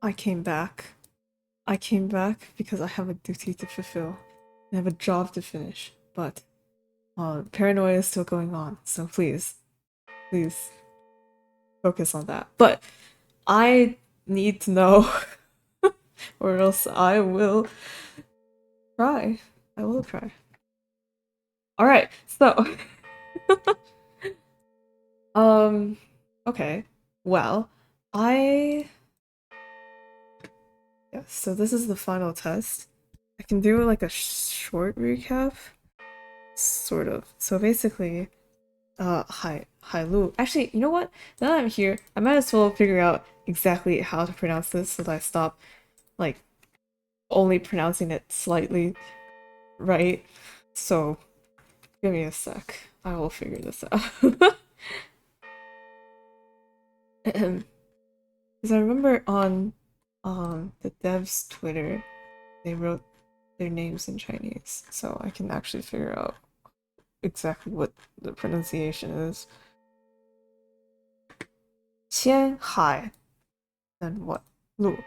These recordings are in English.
I came back. I came back because I have a duty to fulfill. I have a job to finish. But paranoia is still going on, so please focus on that. But I need to know, or else I will cry. I will cry. All right, so um, okay. Well, I yeah. So this is the final test. I can do like a short recap, sort of. So basically, hi Lu. Actually, you know what? Now that I'm here, I might as well figure out exactly how to pronounce this so that I stop like only pronouncing it slightly right. So give me a sec. I will figure this out. Because I remember on the devs Twitter, they wrote their names in Chinese, so I can actually figure out exactly what the pronunciation is. Qian Hai. Then what? Lu.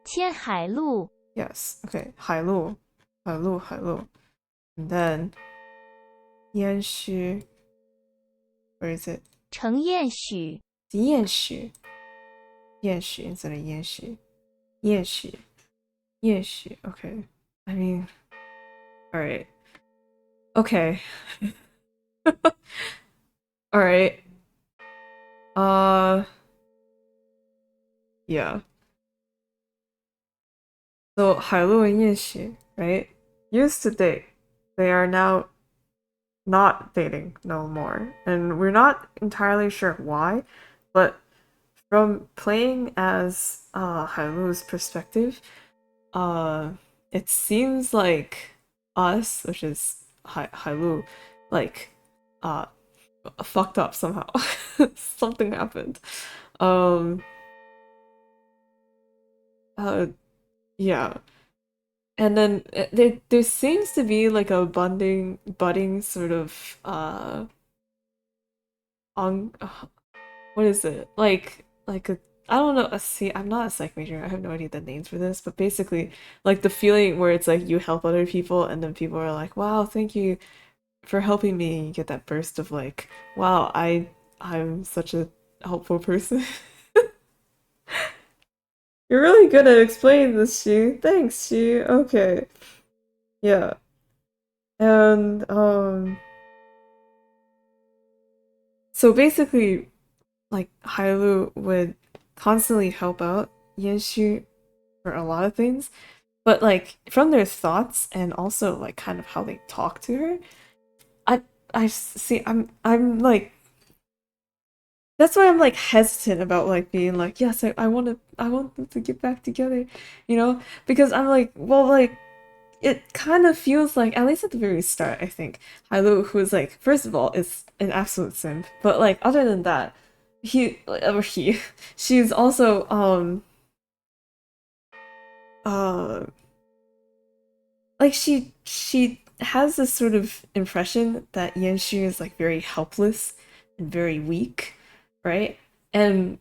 千海路 Yes. Okay. Hai Lu. Hai Lu. Hai Lu. And then Yan Xu. Where is it? 程彦许 Yan Xu. Yan Xu instead of Yan Xu. Yan Xu. Yan Xu. Okay. I mean, alright. Okay. Alright. Uh, yeah. So Hailu and Yanxi, right? Used to date. They are now not dating no more. And we're not entirely sure why, but from playing as Hailu's perspective, uh it seems like us, which is Hailu, like uh fucked up somehow. Something happened. Um uh yeah. And then there seems to be like a budding sort of on what is it? Like a I don't know. See, I'm not a psych major. I have no idea the names for this, but basically, like the feeling where it's like you help other people, and then people are like, "Wow, thank you for helping me." You get that burst of like, "Wow, I'm such a helpful person." You're really good at explaining this, Shi. Thanks, Shi. Okay, yeah, and so basically, like Hailu would constantly help out Yanshu for a lot of things, but like from their thoughts and also like kind of how they talk to her, I I see I'm like that's why I'm like hesitant about like being like yes I want them to get back together, you know, because I'm like well like it kind of feels like at least at the very start I think Hailu who is like first of all is an absolute simp, but like other than that he or he she's also uh like she has this sort of impression that Yanshu is like very helpless and very weak, right? And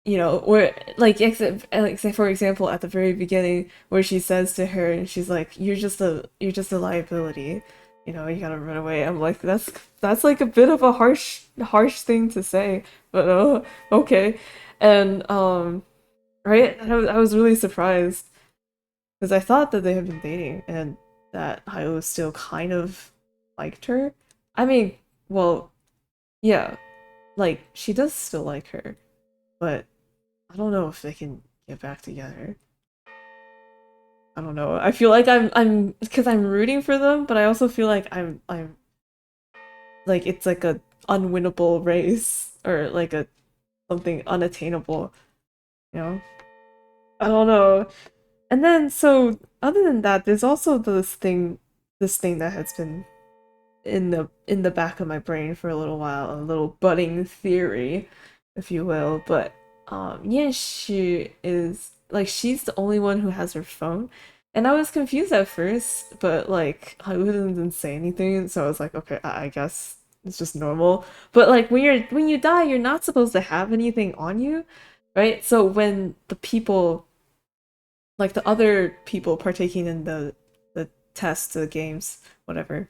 you know, where like say for example at the very beginning where she says to her and she's like, you're just a liability. You know, you gotta run away. I'm like, that's like a bit of a harsh thing to say, but okay. And right? I was really surprised because I thought that they had been dating and that Hayo still kind of liked her. I mean, well, yeah, like she does still like her, but I don't know if they can get back together. I don't know. I feel like I'm because I'm rooting for them, but I also feel like I'm like it's like a unwinnable race or like a something unattainable, you know? I don't know. And then so other than that, there's also this thing that has been in the back of my brain for a little while, a little budding theory, if you will. But yeah, she is like she's the only one who has her phone. And I was confused at first, but like I didn't say anything, so I was like, okay, I guess it's just normal. But like when you die, you're not supposed to have anything on you. right? So when the people, like the other people partaking in the tests, the games, whatever,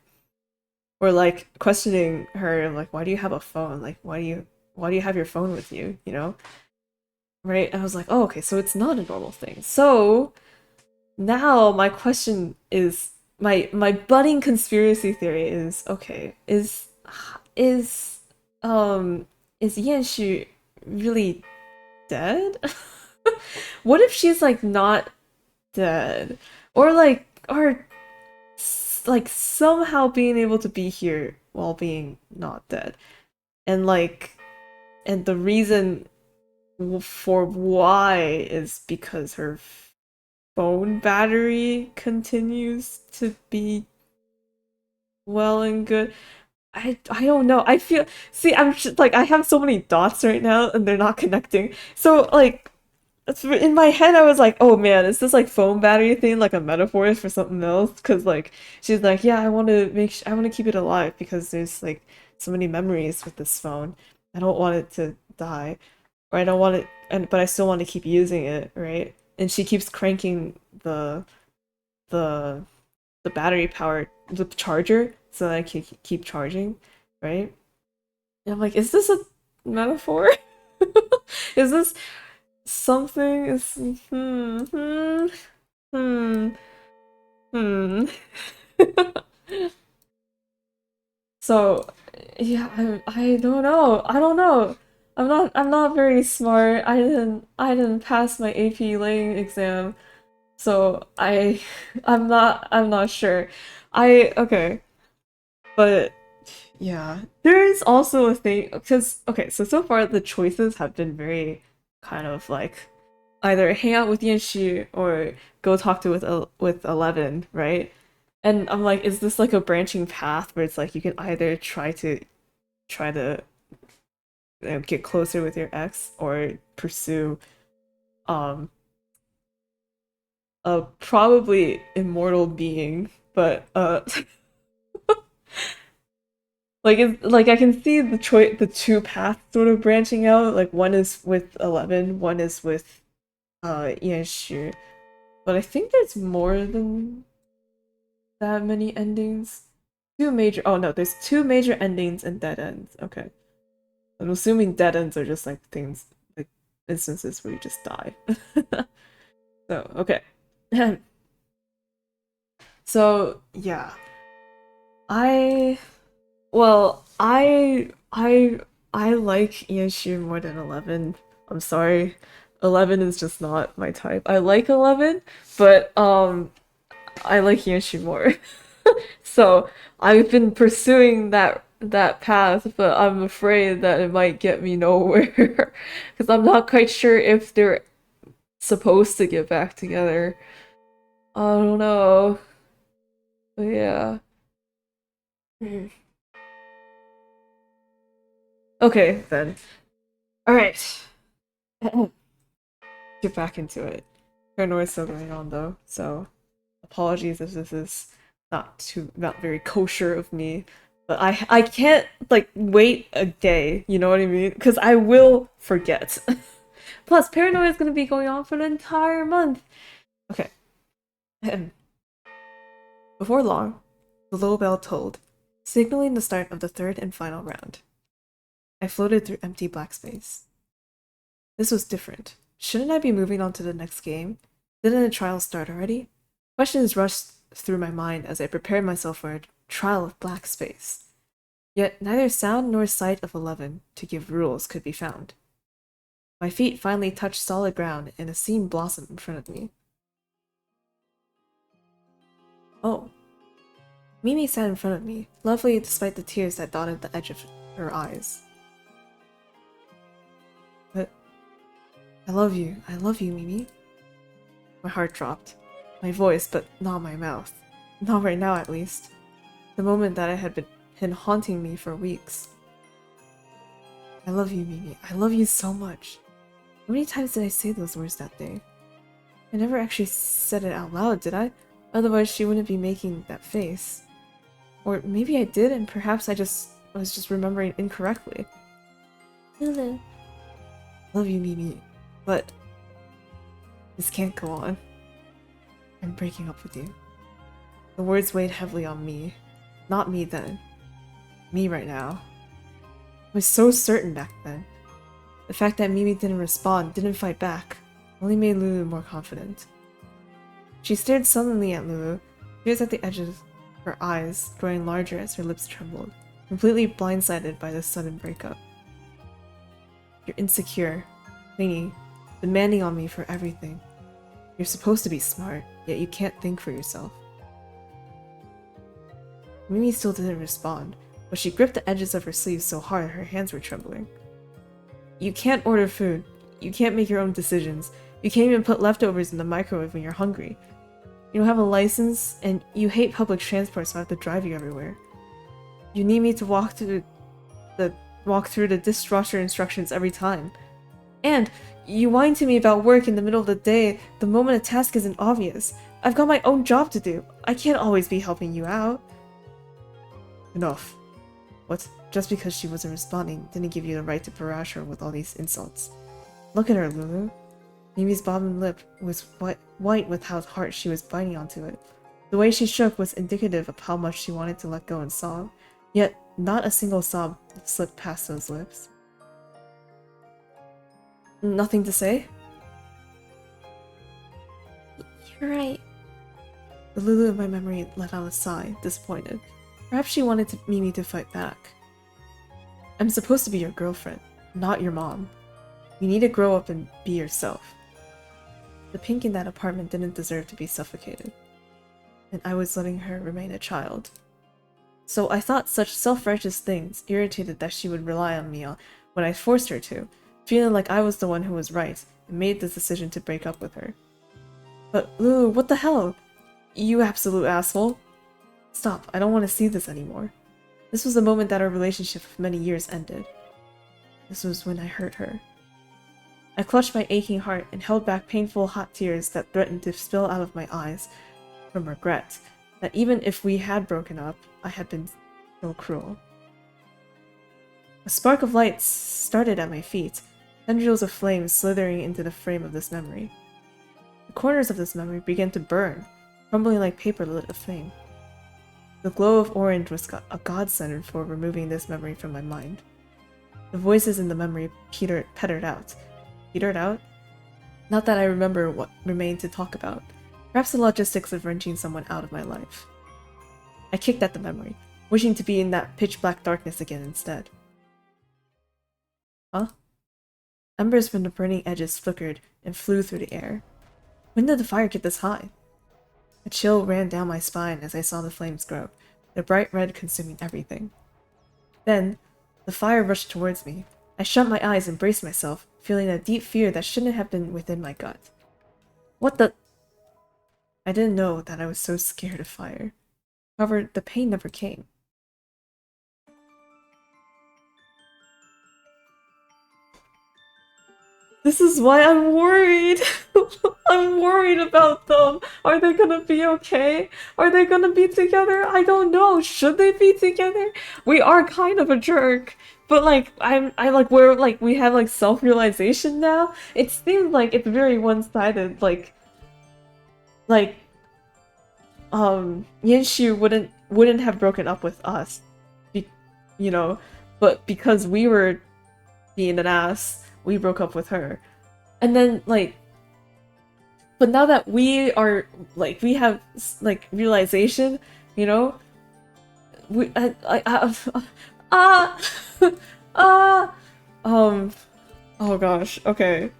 were like questioning her, like, why do you have a phone? Like, why do you have your phone with you? You know, right? And I was like, oh, okay, so it's not a normal thing. So now my question is, my budding conspiracy theory is, okay, is um is Yanxu really dead? What if she's like not dead, or like somehow being able to be here while being not dead, and like, and the reason for why is because her phone battery continues to be well and good. I don't know. I feel, see, I'm just, like, I have so many dots right now and they're not connecting. So like in my head I was like, oh man, is this like phone battery thing like a metaphor for something else? Because like she's like, yeah, I want to I want to keep it alive because there's like so many memories with this phone. I don't want it to die, or I don't want it, and but I still want to keep using it, right? And she keeps cranking the the battery power, the charger, so that I can keep charging, right? And I'm like, is this a metaphor? Is this something? Is hmm hmm. So yeah, I don't know. I don't know. I'm not very smart. I didn't pass my AP Lang exam, so I'm not sure. I okay, but yeah, there is also a thing because okay, so far the choices have been very kind of like either hang out with Yanxi or go talk to with 11, right? And I'm like, is this like a branching path where it's like you can either try to get closer with your ex or pursue um a probably immortal being, but like it's like I can see the two paths sort of branching out. Like one is with 11, one is with Yanxu. But I think there's more than that many endings. Two major, oh no, there's two major endings and dead ends. Okay. I'm assuming dead ends are just like things, like instances where you just die. So, okay. So, yeah. I well, I like Yanxu more than 11. I'm sorry. 11 is just not my type. I like 11, but I like Yanxu more. So, I've been pursuing that path, but I'm afraid that it might get me nowhere because I'm not quite sure if they're supposed to get back together. I don't know. But yeah. Hmm. Okay, then. All right. Get back into it. Paranoia is still going on though, so apologies if this is not very kosher of me. But I can't like wait a day, you know what I mean? Because I will forget. Plus, paranoia is gonna be going on for an entire month. Okay. Before long, the low bell tolled, signaling the start of the third and final round. I floated through empty black space. This was different. Shouldn't I be moving on to the next game? Didn't the trial start already? Questions rushed through my mind as I prepared myself for a trial of black space. Yet neither sound nor sight of 11 to give rules could be found. My feet finally touched solid ground and a scene blossomed in front of me. Oh. Mimi sat in front of me, lovely despite the tears that dotted the edge of her eyes. But I love you, Mimi. My heart dropped. My voice, but not my mouth. Not right now, at least. The moment that had been haunting me for weeks. I love you, Mimi. I love you so much. How many times did I say those words that day? I never actually said it out loud, did I? Otherwise, she wouldn't be making that face. Or maybe I did, and perhaps I was just remembering incorrectly. Lulu. Love you, Mimi. But this can't go on. I'm breaking up with you. The words weighed heavily on me. Not me then. Me right now. I was so certain back then. The fact that Mimi didn't respond, didn't fight back, only made Lulu more confident. She stared sullenly at Lulu, tears at the edges of her eyes growing larger as her lips trembled, completely blindsided by this sudden breakup. You're insecure, clingy, demanding on me for everything. You're supposed to be smart, yet you can't think for yourself. Mimi still didn't respond, but she gripped the edges of her sleeves so hard her hands were trembling. You can't order food. You can't make your own decisions. You can't even put leftovers in the microwave when you're hungry. You don't have a license, and you hate public transport, so I have to drive you everywhere. You need me to walk through the dishwasher instructions every time. And you whine to me about work in the middle of the day the moment a task isn't obvious. I've got my own job to do. I can't always be helping you out. Enough. What? Just because she wasn't responding didn't give you the right to barrage her with all these insults. Look at her, Lulu. Mimi's bottom lip was white with how hard she was biting onto it. The way she shook was indicative of how much she wanted to let go and sob, yet not a single sob slipped past those lips. Nothing to say? You're right. The Lulu in my memory let out a sigh, disappointed. Perhaps she wanted Mimi to fight back. I'm supposed to be your girlfriend, not your mom. You need to grow up and be yourself. The pink in that apartment didn't deserve to be suffocated, and I was letting her remain a child. So I thought such self-righteous things irritated that she would rely on me when I forced her to, feeling like I was the one who was right and made the decision to break up with her. But Lulu, what the hell? You absolute asshole. Stop, I don't want to see this anymore. This was the moment that our relationship of many years ended. This was when I hurt her. I clutched my aching heart and held back painful hot tears that threatened to spill out of my eyes from regret that even if we had broken up, I had been so cruel. A spark of light started at my feet, tendrils of flame slithering into the frame of this memory. The corners of this memory began to burn, crumbling like paper lit aflame. The glow of orange was a godsend for removing this memory from my mind. The voices in the memory petered out. Petered out? Not that I remember what remained to talk about. Perhaps the logistics of wrenching someone out of my life. I kicked at the memory, wishing to be in that pitch-black darkness again instead. Huh? Embers from the burning edges flickered and flew through the air. When did the fire get this high? A chill ran down my spine as I saw the flames grow, the bright red consuming everything. Then, the fire rushed towards me. I shut my eyes and braced myself, feeling a deep fear that shouldn't have been within my gut. What the— I didn't know that I was so scared of fire. However, the pain never came. This is why I'm worried. I'm worried about them. Are they gonna be okay? Are they gonna be together? I don't know. Should they be together? We are kind of a jerk. But like, we have like self-realization now. It seems like it's very one-sided. Yanshu wouldn't have broken up with us, you know, but because we were being an ass, we broke up with her. And then but now that we are we have realization, you know, oh gosh, okay.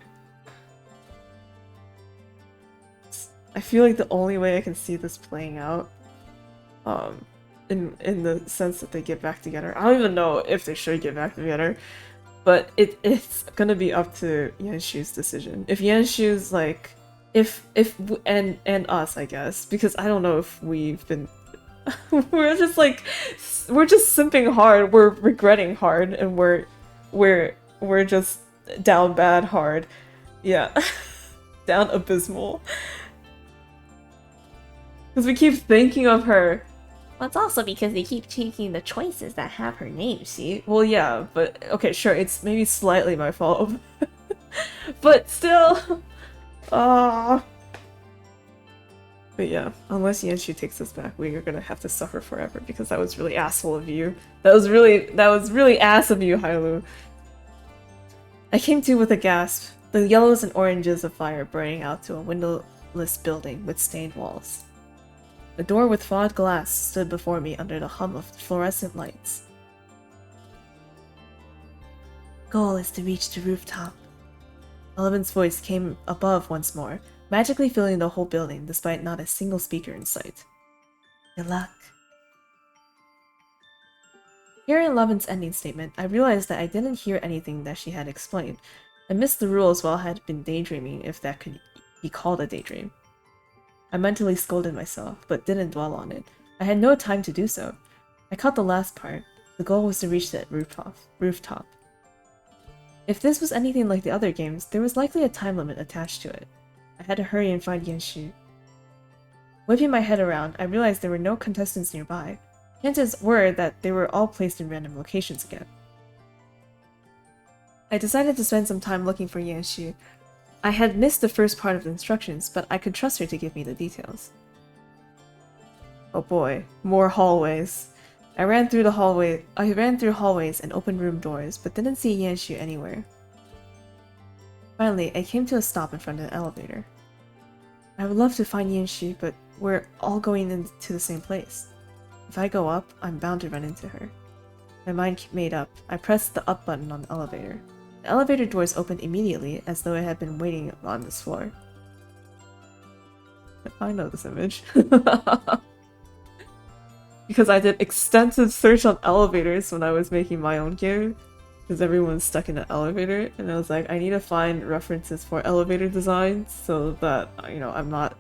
I feel like the only way I can see this playing out, in the sense that they get back together. I don't even know if they should get back together, but it's gonna be up to Yanshu's decision. If Yanshu's and us, I guess, because I don't know if we've been, we're just simping hard, we're regretting hard, and we're just down bad hard, yeah, down abysmal. Because we keep thinking of her. Well, it's also because they keep taking the choices that have her name, see? Well, yeah, but okay, sure, it's maybe slightly my fault. But still, ah. But yeah, unless Yanshu takes us back, we are gonna have to suffer forever because that was really asshole of you. That was really ass of you, Hylu. I came to with a gasp, the yellows and oranges of fire burning out to a windowless building with stained walls. A door with flawed glass stood before me under the hum of fluorescent lights. Goal is to reach the rooftop. Eleven's voice came above once more, magically filling the whole building despite not a single speaker in sight. Good luck. Hearing Eleven's ending statement, I realized that I didn't hear anything that she had explained. I missed the rules while I had been daydreaming, if that could be called a daydream. I mentally scolded myself, but didn't dwell on it. I had no time to do so. I caught the last part. The goal was to reach that rooftop. If this was anything like the other games, there was likely a time limit attached to it. I had to hurry and find Yanshu. Whipping my head around, I realized there were no contestants nearby. Chances were that they were all placed in random locations again. I decided to spend some time looking for Yanshu. I had missed the first part of the instructions, but I could trust her to give me the details. Oh boy, more hallways. I ran through hallways and opened room doors, but didn't see Yanshu anywhere. Finally, I came to a stop in front of an elevator. I would love to find Yanshu, but we're all going into the same place. If I go up, I'm bound to run into her. My mind made up. I pressed the up button on the elevator. The elevator doors opened immediately, as though it had been waiting on this floor. I know this image. Because I did extensive search on elevators when I was making my own game. Because everyone's stuck in an elevator, and I was like, I need to find references for elevator designs so that, you know, I'm not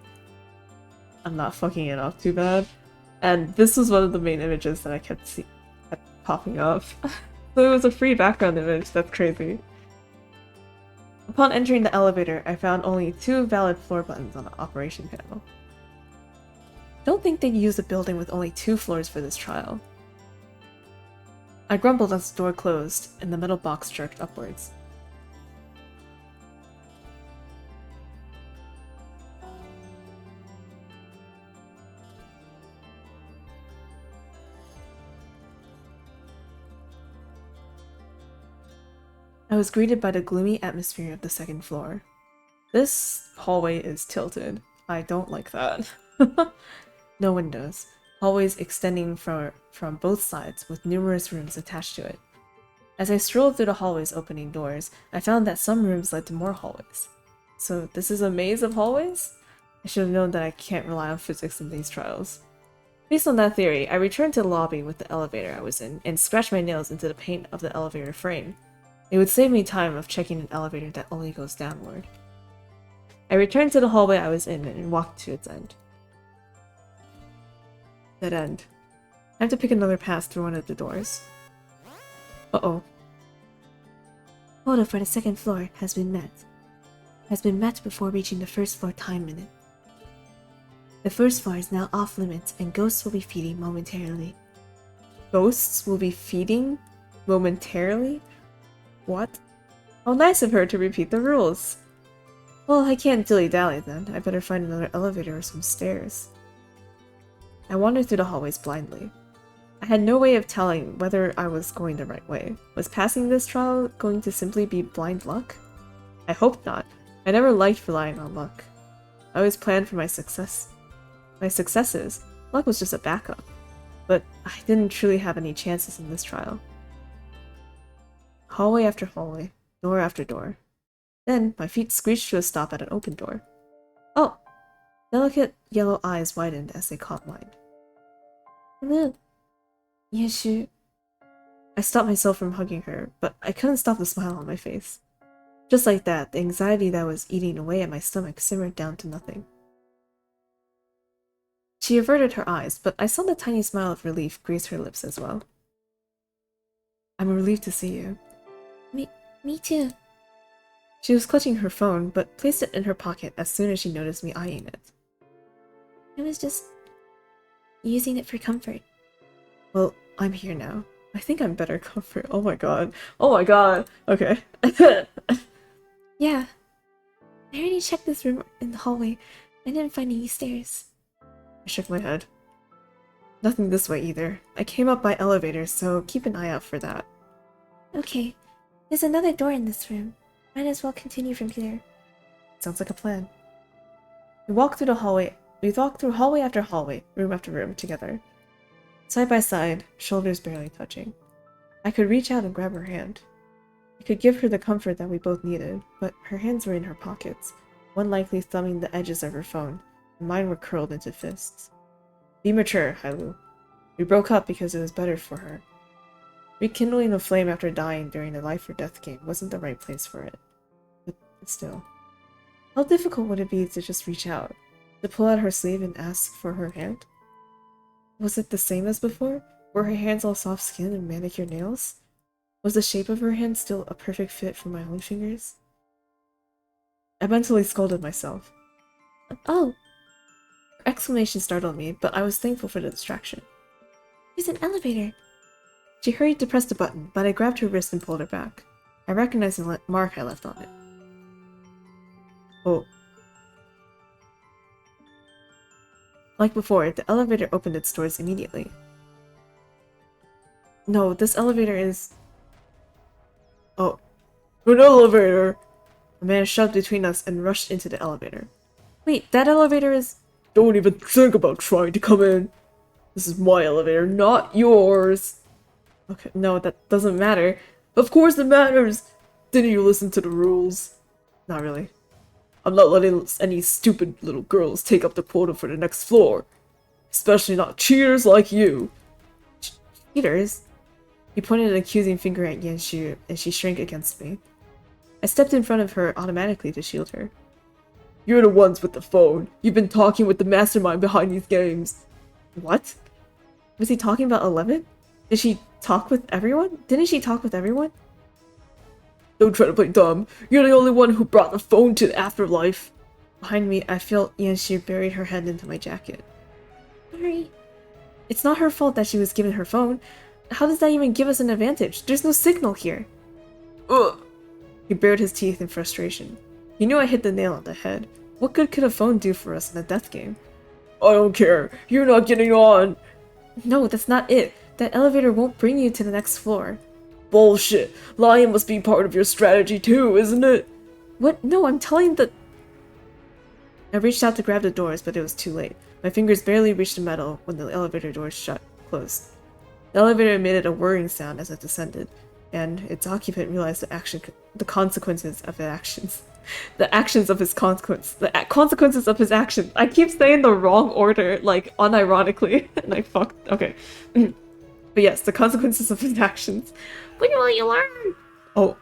fucking it up too bad. And this was one of the main images that I kept popping up. So it was a free background image. That's crazy. Upon entering the elevator, I found only 2 valid floor buttons on the operation panel. Don't think they'd use a building with only 2 floors for this trial. I grumbled as the door closed, and the metal box jerked upwards. I was greeted by the gloomy atmosphere of the second floor. This hallway is tilted. I don't like that. No windows. Hallways extending from both sides with numerous rooms attached to it. As I strolled through the hallways opening doors, I found that some rooms led to more hallways. So this is a maze of hallways? I should have known that I can't rely on physics in these trials. Based on that theory, I returned to the lobby with the elevator I was in and scratched my nails into the paint of the elevator frame. It would save me time of checking an elevator that only goes downward. I returned to the hallway I was in and walked to its end. Dead end. I have to pick another path through one of the doors. Uh-oh. Quota for the second floor has been met. Has been met before reaching the first floor time limit. The first floor is now off limits and ghosts will be feeding momentarily. Ghosts will be feeding momentarily? What? How nice of her to repeat the rules. Well, I can't dilly-dally then. I better find another elevator or some stairs. I wandered through the hallways blindly. I had no way of telling whether I was going the right way. Was passing this trial going to simply be blind luck? I hoped not. I never liked relying on luck. I always planned for my successes. Luck was just a backup. But I didn't truly have any chances in this trial. Hallway after hallway, door after door. Then my feet screeched to a stop at an open door. Oh! Delicate yellow eyes widened as they caught mine. Hello. Yanshu. I stopped myself from hugging her, but I couldn't stop the smile on my face. Just like that, the anxiety that was eating away at my stomach simmered down to nothing. She averted her eyes, but I saw the tiny smile of relief grace her lips as well. I'm relieved to see you. Me too. She was clutching her phone, but placed it in her pocket as soon as she noticed me eyeing it. I was just using it for comfort. Well, I'm here now. I think I'm better comfort. Oh my god. Oh my god. Okay. Yeah. I already checked this room in the hallway. I didn't find any stairs. I shook my head. Nothing this way either. I came up by elevator, so keep an eye out for that. Okay. There's another door in this room. Might as well continue from here. Sounds like a plan. We walked through hallway after hallway, room after room, together. Side by side, shoulders barely touching. I could reach out and grab her hand. I could give her the comfort that we both needed, but her hands were in her pockets, one likely thumbing the edges of her phone, and mine were curled into fists. Be mature, Hailu. We broke up because it was better for her. Rekindling a flame after dying during a life or death game wasn't the right place for it. But still. How difficult would it be to just reach out? To pull out her sleeve and ask for her hand? Was it the same as before? Were her hands all soft skin and manicured nails? Was the shape of her hand still a perfect fit for my own fingers? I mentally scolded myself. Oh! Her exclamation startled me, but I was thankful for the distraction. There's an elevator! She hurried to press the button, but I grabbed her wrist and pulled her back. I recognized the mark I left on it. Oh. Like before, the elevator opened its doors immediately. No, this elevator is... Oh. An elevator! A man shoved between us and rushed into the elevator. Wait, that elevator is... Don't even think about trying to come in! This is my elevator, not yours! Okay, no, that doesn't matter. Of course it matters! Didn't you listen to the rules? Not really. I'm not letting any stupid little girls take up the quota for the next floor. Especially not cheaters like you. Cheaters? He pointed an accusing finger at Yanshu, and she shrank against me. I stepped in front of her automatically to shield her. You're the ones with the phone. You've been talking with the mastermind behind these games. What? Was he talking about 11? Did she talk with everyone? Didn't she talk with everyone? Don't try to play dumb. You're the only one who brought the phone to the afterlife. Behind me, I felt Yanshu buried her head into my jacket. Sorry. It's not her fault that she was given her phone. How does that even give us an advantage? There's no signal here. Ugh. He bared his teeth in frustration. He knew I hit the nail on the head. What good could a phone do for us in a death game? I don't care. You're not getting on. No, that's not it. That elevator won't bring you to the next floor. Bullshit. Lying must be part of your strategy too, isn't it? What? No, I'm telling the... I reached out to grab the doors, but it was too late. My fingers barely reached the metal when the elevator doors closed. The elevator emitted a whirring sound as it descended, and its occupant realized the consequences of his actions. The actions of his consequence. The consequences of his actions. I keep saying the wrong order, like, unironically, and I fucked... Okay. But yes, the consequences of his actions. When will you learn? Oh.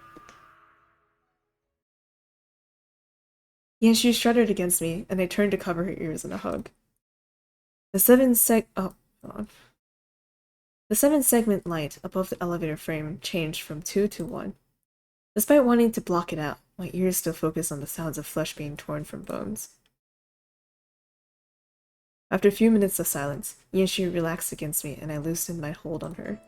Yanshu shuddered against me, and I turned to cover her ears in a hug. The seven-segment light above the elevator frame changed from 2 to 1. Despite wanting to block it out, my ears still focused on the sounds of flesh being torn from bones. After a few minutes of silence, Yanshu relaxed against me and I loosened my hold on her.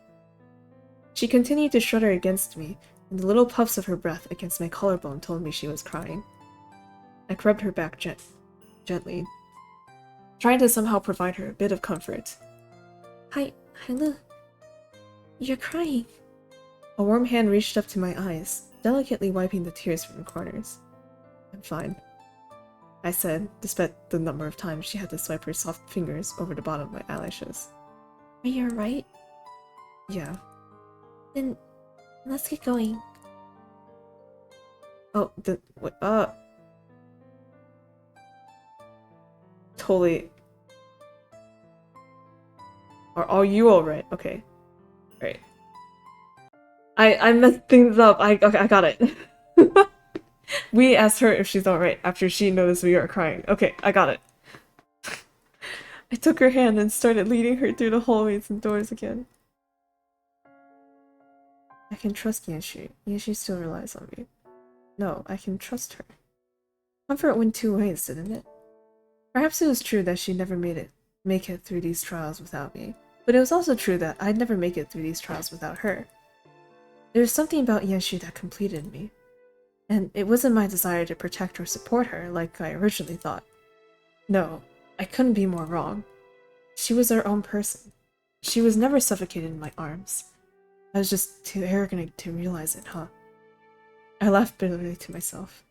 She continued to shudder against me, and the little puffs of her breath against my collarbone told me she was crying. I rubbed her back gently, trying to somehow provide her a bit of comfort. Hi, look. You're crying. A warm hand reached up to my eyes, delicately wiping the tears from the corners. I'm fine, I said, despite the number of times she had to swipe her soft fingers over the bottom of my eyelashes. Are you alright? Yeah. Then, let's get going. Oh, totally. Are you alright? Okay. Right. I messed things up. Okay, I got it. We asked her if she's alright after she noticed we were crying. Okay, I got it. I took her hand and started leading her through the hallways and doors again. I can trust Yanshu. Yanshu still relies on me. No, I can trust her. Comfort went two ways, didn't it? Perhaps it was true that she'd never make it through these trials without me, but it was also true that I'd never make it through these trials without her. There was something about Yanshu that completed me. And it wasn't my desire to protect or support her like I originally thought. No, I couldn't be more wrong. She was her own person. She was never suffocated in my arms. I was just too arrogant to realize it, huh? I laughed bitterly to myself.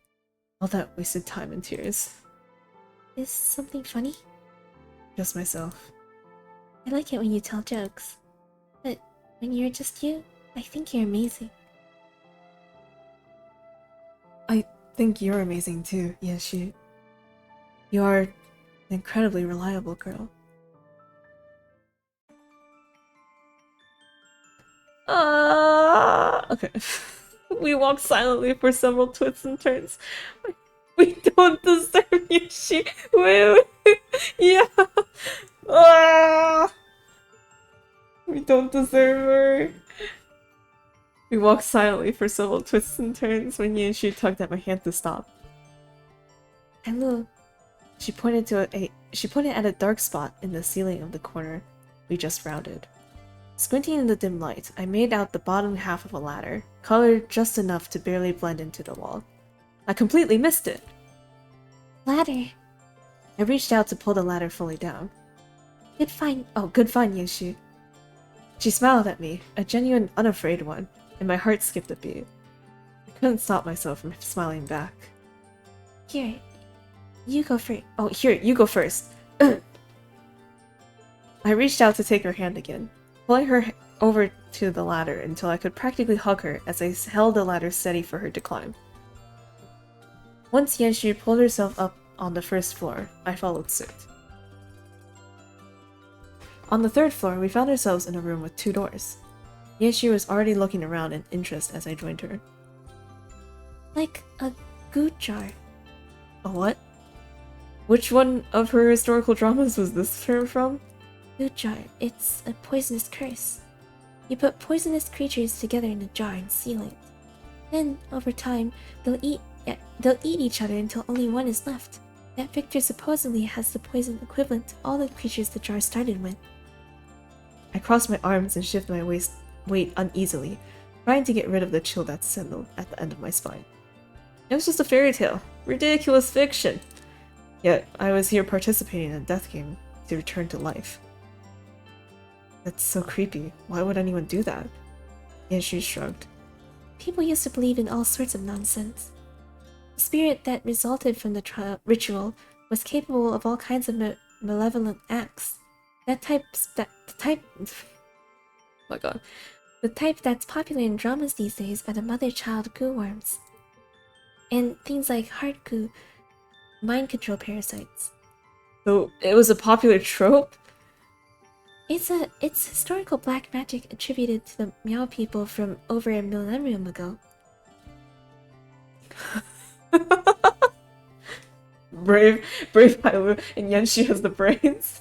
All that wasted time and tears. Is something funny? Just myself. I like it when you tell jokes. But when you're just you, I think you're amazing. I think you're amazing too, Yanshu. You are an incredibly reliable girl. Okay. We walk silently for several twists and turns. We don't deserve Yanshu. Wait. Yeah. We don't deserve her. We walked silently for several twists and turns when Yanshu tugged at my hand to stop. Hello. She pointed at a dark spot in the ceiling of the corner we just rounded. Squinting in the dim light, I made out the bottom half of a ladder, colored just enough to barely blend into the wall. I completely missed it! Ladder. I reached out to pull the ladder fully down. Good find. Oh, good find, Yanshu. She smiled at me, a genuine, unafraid one, and my heart skipped a beat. I couldn't stop myself from smiling back. Here. You go first. Oh, here, you go first. I reached out to take her hand again, pulling her over to the ladder until I could practically hug her as I held the ladder steady for her to climb. Once Yanshu pulled herself up on the first floor, I followed suit. On the third floor, we found ourselves in a room with 2 doors. Yanshu was already looking around in interest as I joined her. Like a goo jar. A what? Which one of her historical dramas was this term from? Goo jar. It's a poisonous curse. You put poisonous creatures together in a jar and seal it. Then, over time, they'll eat each other until only one is left. That victor supposedly has the poison equivalent to all the creatures the jar started with. I crossed my arms and shifted my weight uneasily, trying to get rid of the chill that settled at the end of my spine. It was just a fairy tale. Ridiculous fiction. Yet, I was here participating in a death game to return to life. That's so creepy. Why would anyone do that? Yanshu shrugged. People used to believe in all sorts of nonsense. The spirit that resulted from the ritual was capable of all kinds of malevolent acts. The type that's popular in dramas these days are the mother-child goo worms. And things like heart goo, mind control parasites. So, it was a popular trope? It's historical black magic attributed to the Meow people from over a millennium ago. Brave Hailu, and Yanshu has the brains.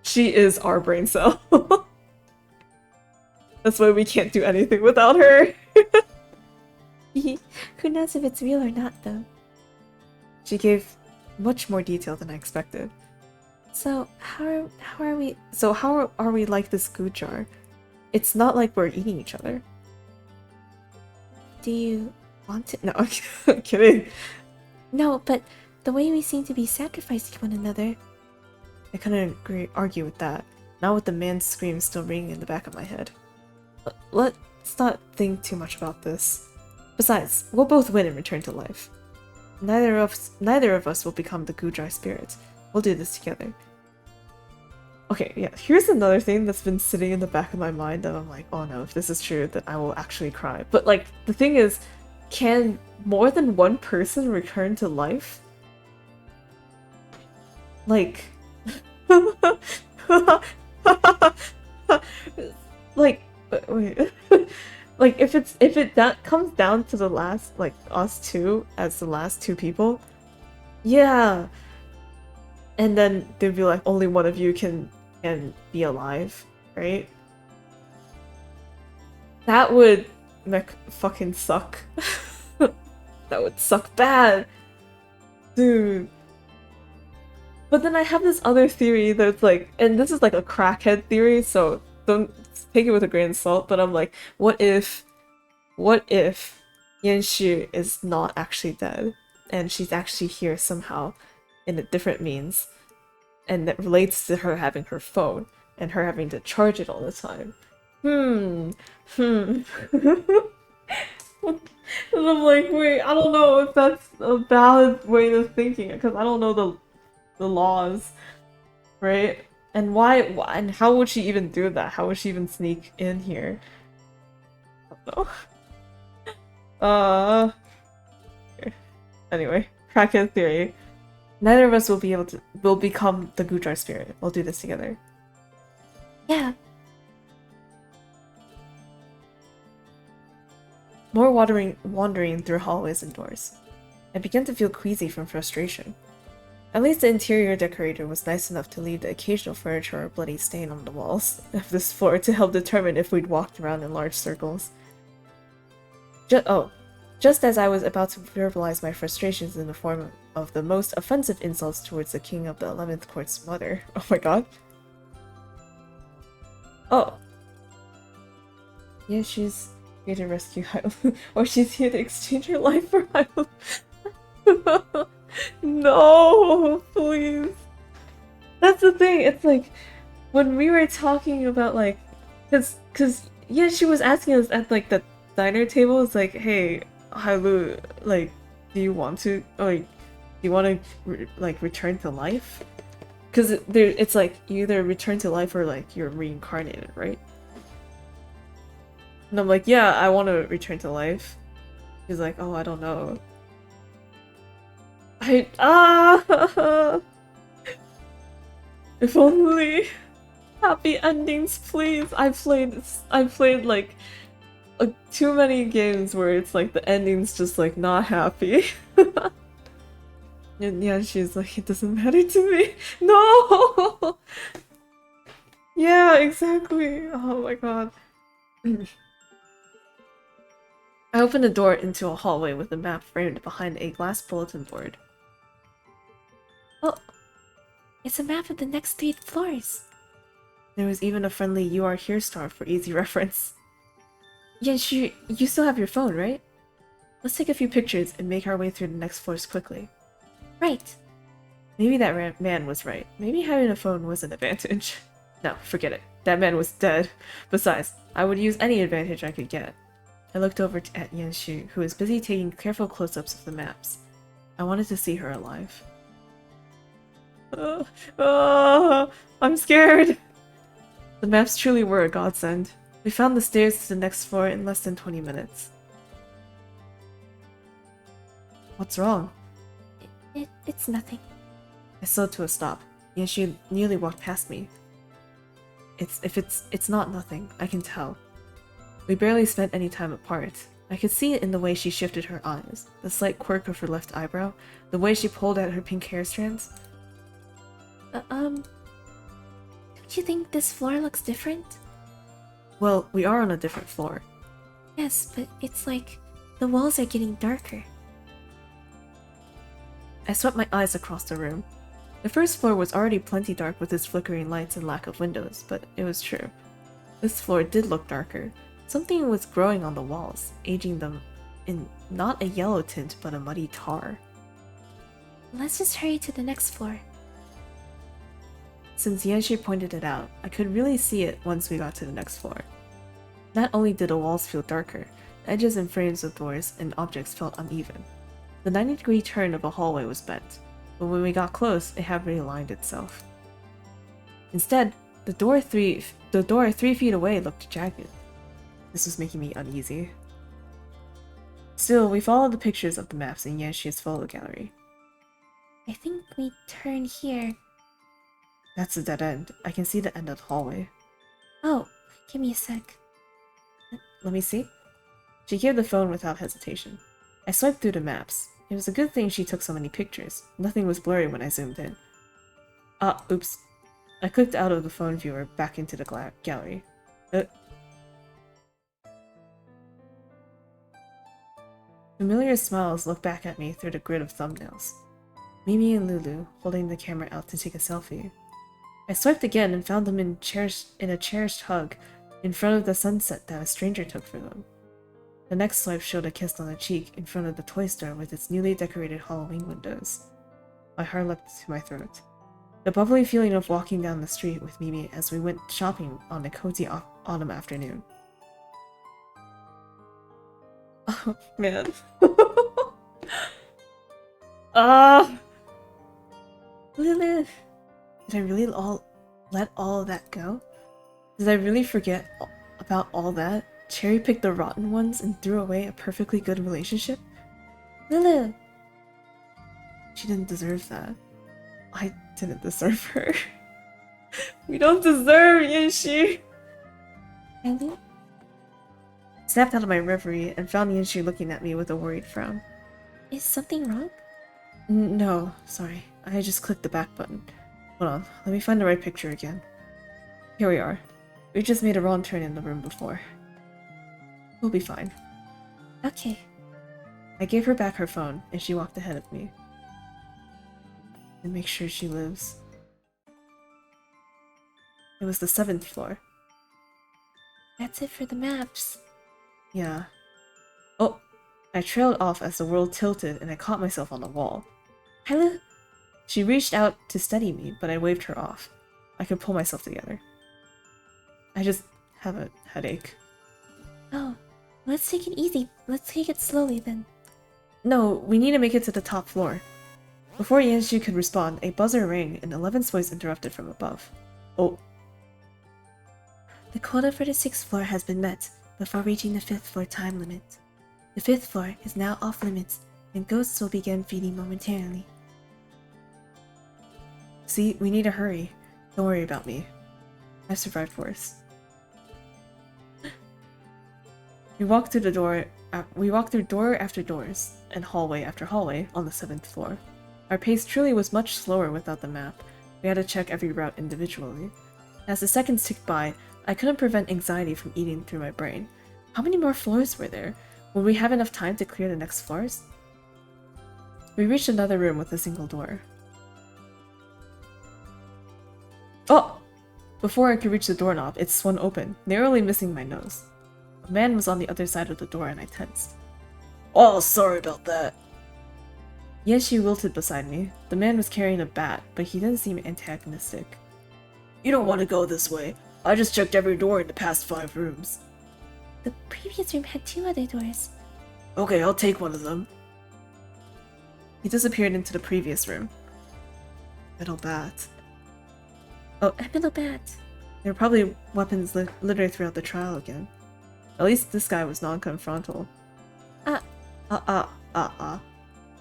She is our brain cell. That's why we can't do anything without her. Who knows if it's real or not, though? She gave much more detail than I expected. So how are we? So how are we like this goo jar? It's not like we're eating each other. Do you want to? No, I'm kidding. No, but the way we seem to be sacrificing one another. I couldn't argue with that. Not with the man's scream still ringing in the back of my head. Let's not think too much about this. Besides, we'll both win and return to life. Neither of us will become the goo jar spirits. We'll do this together. Okay, yeah, here's another thing that's been sitting in the back of my mind that I'm like, oh no, if this is true, then I will actually cry. But like, the thing is, can more than one person return to life? Like... like, wait. Like, if it that comes down to the last, like, us two as the last 2 people, yeah. And then they'd be like, only one of you can be alive, right? That would fucking suck. That would suck bad. Dude. But then I have this other theory that's like, and this is like a crackhead theory, so don't take it with a grain of salt, but I'm like, what if Yanshu is not actually dead, and she's actually here somehow in a different means, and that relates to her having her phone and her having to charge it all the time. And I'm like, wait, I don't know if that's a valid way of thinking because I don't know the laws, right? And and how would she even do that? How would she even sneak in here? I don't know. Anyway, crackhead theory. Neither of us will become the Gujar spirit. We'll do this together. Yeah. More wandering through hallways and doors. I began to feel queasy from frustration. At least the interior decorator was nice enough to leave the occasional furniture or bloody stain on the walls of this floor to help determine if we'd walked around in large circles. Just as I was about to verbalize my frustrations in the form of the most offensive insults towards the king of the 11th Court's mother. Oh my god. Oh. Yeah, she's here to rescue Hylu. Or she's here to exchange her life for Hylu. No, please. That's the thing, it's like, when we were talking about like, cause yeah, she was asking us at like the diner table, it's like, hey, Hylu, like, do you want to return to life? Because it's like you either return to life or like you're reincarnated, right? And I'm like, yeah, I want to return to life. He's like, oh, I don't know. If only happy endings, please. I've played like too many games where it's like the ending's just like not happy. And yeah, she's like, it doesn't matter to me. No! Yeah, exactly. Oh my god. I opened a door into a hallway with a map framed behind a glass bulletin board. Oh, it's a map of the next 3 floors. There was even a friendly "You Are Here" star for easy reference. Yanshu, you still have your phone, right? Let's take a few pictures and make our way through the next floors quickly. Right. Maybe that man was right. Maybe having a phone was an advantage. No, forget it. That man was dead. Besides, I would use any advantage I could get. I looked over at Yanshu, who was busy taking careful close-ups of the maps. I wanted to see her alive. I'm scared! The maps truly were a godsend. We found the stairs to the next floor in less than 20 minutes. What's wrong? It's nothing. I slowed to a stop. Yanshu nearly walked past me. It's not nothing, I can tell. We barely spent any time apart. I could see it in the way she shifted her eyes, the slight quirk of her left eyebrow, the way she pulled at her pink hair strands. Don't you think this floor looks different? Well, we are on a different floor. Yes, but it's like the walls are getting darker. I swept my eyes across the room. The first floor was already plenty dark with its flickering lights and lack of windows, but it was true. This floor did look darker. Something was growing on the walls, aging them in not a yellow tint, but a muddy tar. Let's just hurry to the next floor. Since Yanshu pointed it out, I could really see it once we got to the next floor. Not only did the walls feel darker, the edges and frames of doors and objects felt uneven. The 90-degree turn of a hallway was bent, but when we got close, it had realigned itself. Instead, the door 3 feet away looked jagged. This was making me uneasy. Still, we followed the pictures of the maps in Yanshu's photo gallery. I think we turn here. That's a dead end. I can see the end of the hallway. Oh, give me a sec. Let me see. She gave the phone without hesitation. I swiped through the maps. It was a good thing she took so many pictures. Nothing was blurry when I zoomed in. Oops. I clicked out of the phone viewer back into the gallery. Familiar smiles looked back at me through the grid of thumbnails. Mimi and Lulu, holding the camera out to take a selfie. I swiped again and found them in a cherished hug in front of the sunset that a stranger took for them. The next swipe showed a kiss on the cheek in front of the toy store with its newly decorated Halloween windows. My heart leapt to my throat. The bubbly feeling of walking down the street with Mimi as we went shopping on a cozy autumn afternoon. Oh, man. Ah! Lilith! Did I really let all of that go? Did I really forget about all that? Cherry-picked the rotten ones and threw away a perfectly good relationship? Lilith! She didn't deserve that. I didn't deserve her. We don't deserve Yanxi! Hello? Snapped out of my reverie and found Yanxi looking at me with a worried frown. Is something wrong? No, sorry. I just clicked the back button. Hold on, let me find the right picture again. Here we are. We just made a wrong turn in the room before. We'll be fine. Okay. I gave her back her phone, and she walked ahead of me. And make sure she lives. It was the 7th floor. That's it for the maps. Yeah. Oh! I trailed off as the world tilted and I caught myself on the wall. Hello? She reached out to steady me, but I waved her off. I could pull myself together. I just have a headache. Oh, let's take it easy. Let's take it slowly then. No, we need to make it to the top floor. Before Yanxi could respond, a buzzer rang and Eleven's voice interrupted from above. Oh. The quota for the 6th floor has been met before reaching the 5th floor time limit. The 5th floor is now off limits, and ghosts will begin feeding momentarily. See, we need to hurry. Don't worry about me. I've survived worse. We walked through door after doors, and hallway after hallway on the 7th floor. Our pace truly was much slower without the map. We had to check every route individually. As the seconds ticked by, I couldn't prevent anxiety from eating through my brain. How many more floors were there? Would we have enough time to clear the next floors? We reached another room with a single door. Oh! Before I could reach the doorknob, it swung open, narrowly missing my nose. A man was on the other side of the door and I tensed. Oh, sorry about that. Yanxi wilted beside me. The man was carrying a bat, but he didn't seem antagonistic. You don't want to go this way. I just checked every door in the past 5 rooms. The previous room had 2 other doors. Okay, I'll take one of them. He disappeared into the previous room. Metal bat. Oh, A metal bat. there were probably weapons littered throughout the trial again. At least this guy was non-confrontal.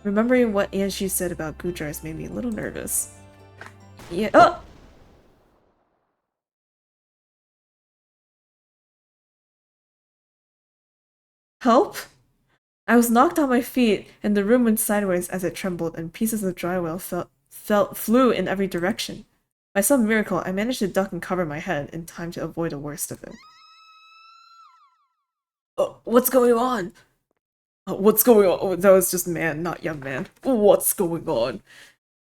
Remembering what Yanxi said about Gujars made me a little nervous. Yeah. Oh! Help? I was knocked on my feet, and the room went sideways as it trembled, and pieces of drywall flew in every direction. By some miracle, I managed to duck and cover my head in time to avoid the worst of it. What's going on? What's going on? Oh, that was just man, not young man. What's going on?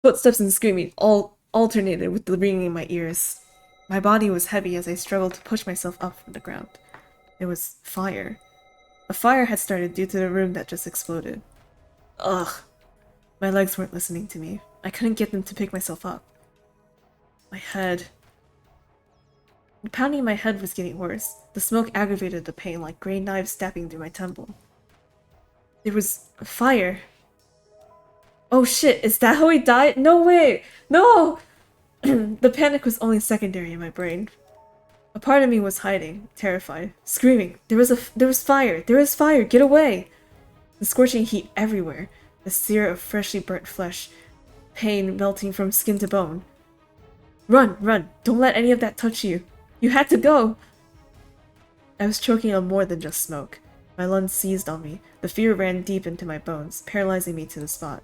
Footsteps and screaming all alternated with the ringing in my ears. My body was heavy as I struggled to push myself up from the ground. There was fire. A fire had started due to the room that just exploded. Ugh. My legs weren't listening to me. I couldn't get them to pick myself up. My head. The pounding in my head was getting worse. The smoke aggravated the pain like gray knives stabbing through my temple. There was fire. Oh shit, is that how he died? No way! No! The panic was only secondary in my brain. A part of me was hiding, terrified, screaming. There was fire! There was fire! Get away! The scorching heat everywhere, the sear of freshly burnt flesh, pain melting from skin to bone. Run, run! Don't let any of that touch you! You had to go! I was choking on more than just smoke. My lungs seized on me. The fear ran deep into my bones, paralyzing me to the spot.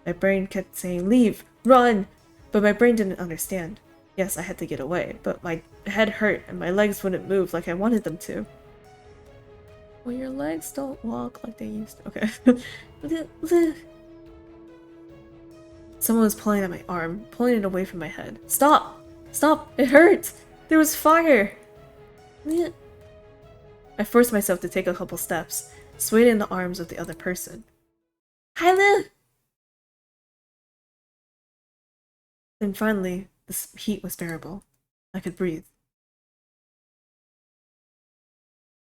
My brain kept saying, leave! Run! But my brain didn't understand. Yes, I had to get away, but my head hurt and my legs wouldn't move like I wanted them to. Well, your legs don't walk like they used to. Okay. Someone was pulling at my arm, pulling it away from my head. Stop! Stop! It hurt! There was fire! I forced myself to take a couple steps. swayed in the arms of the other person. Hylu! Then finally, the heat was bearable. I could breathe.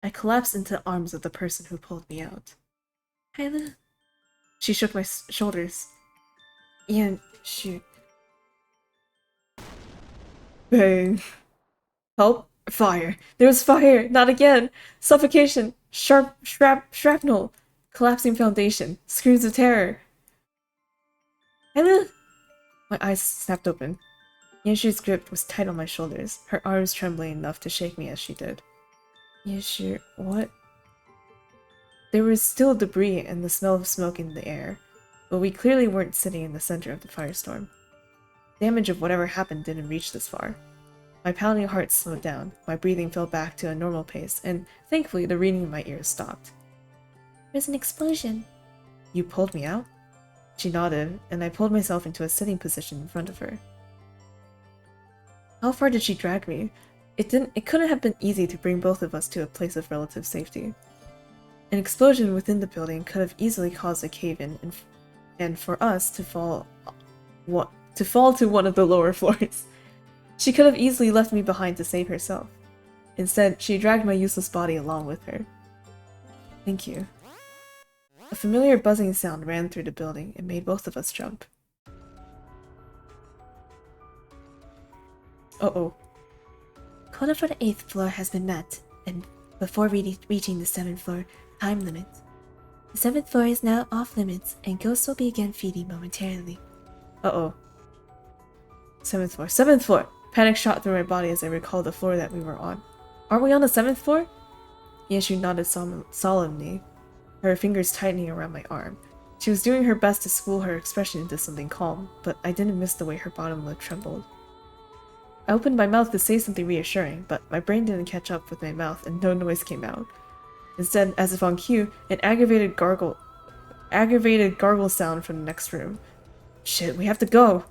I collapsed into the arms of the person who pulled me out. Hylu. She shook my shoulders. Ian, shoot. Bang. Help! Fire! There's fire! Not again! Suffocation! Shrapnel! Collapsing foundation! Screams of terror! Hello! My eyes snapped open. Yanshu's grip was tight on my shoulders, her arms trembling enough to shake me as she did. Yanshu, what? There was still debris and the smell of smoke in the air, but we clearly weren't sitting in the center of the firestorm. Damage of whatever happened didn't reach this far. My pounding heart slowed down, my breathing fell back to a normal pace, and thankfully the ringing in my ears stopped. There's an explosion. You pulled me out? She nodded, and I pulled myself into a sitting position in front of her. How far did she drag me? It couldn't have been easy to bring both of us to a place of relative safety. An explosion within the building could have easily caused a cave-in and for us to fall to one of the lower floors. She could have easily left me behind to save herself. Instead, she dragged my useless body along with her. Thank you. A familiar buzzing sound ran through the building and made both of us jump. Uh-oh. Quota for the 8th floor has been met, and before reaching the 7th floor time limit. The 7th floor is now off limits, and ghosts will be again feeding momentarily. Uh-oh. 7th floor. 7th floor! Panic shot through my body as I recalled the floor that we were on. Aren't we on the 7th floor? Yanshu nodded solemnly, her fingers tightening around my arm. She was doing her best to school her expression into something calm, but I didn't miss the way her bottom lip trembled. I opened my mouth to say something reassuring, but my brain didn't catch up with my mouth and no noise came out. Instead, as if on cue, an aggravated gargle sound from the next room. Shit, we have to go!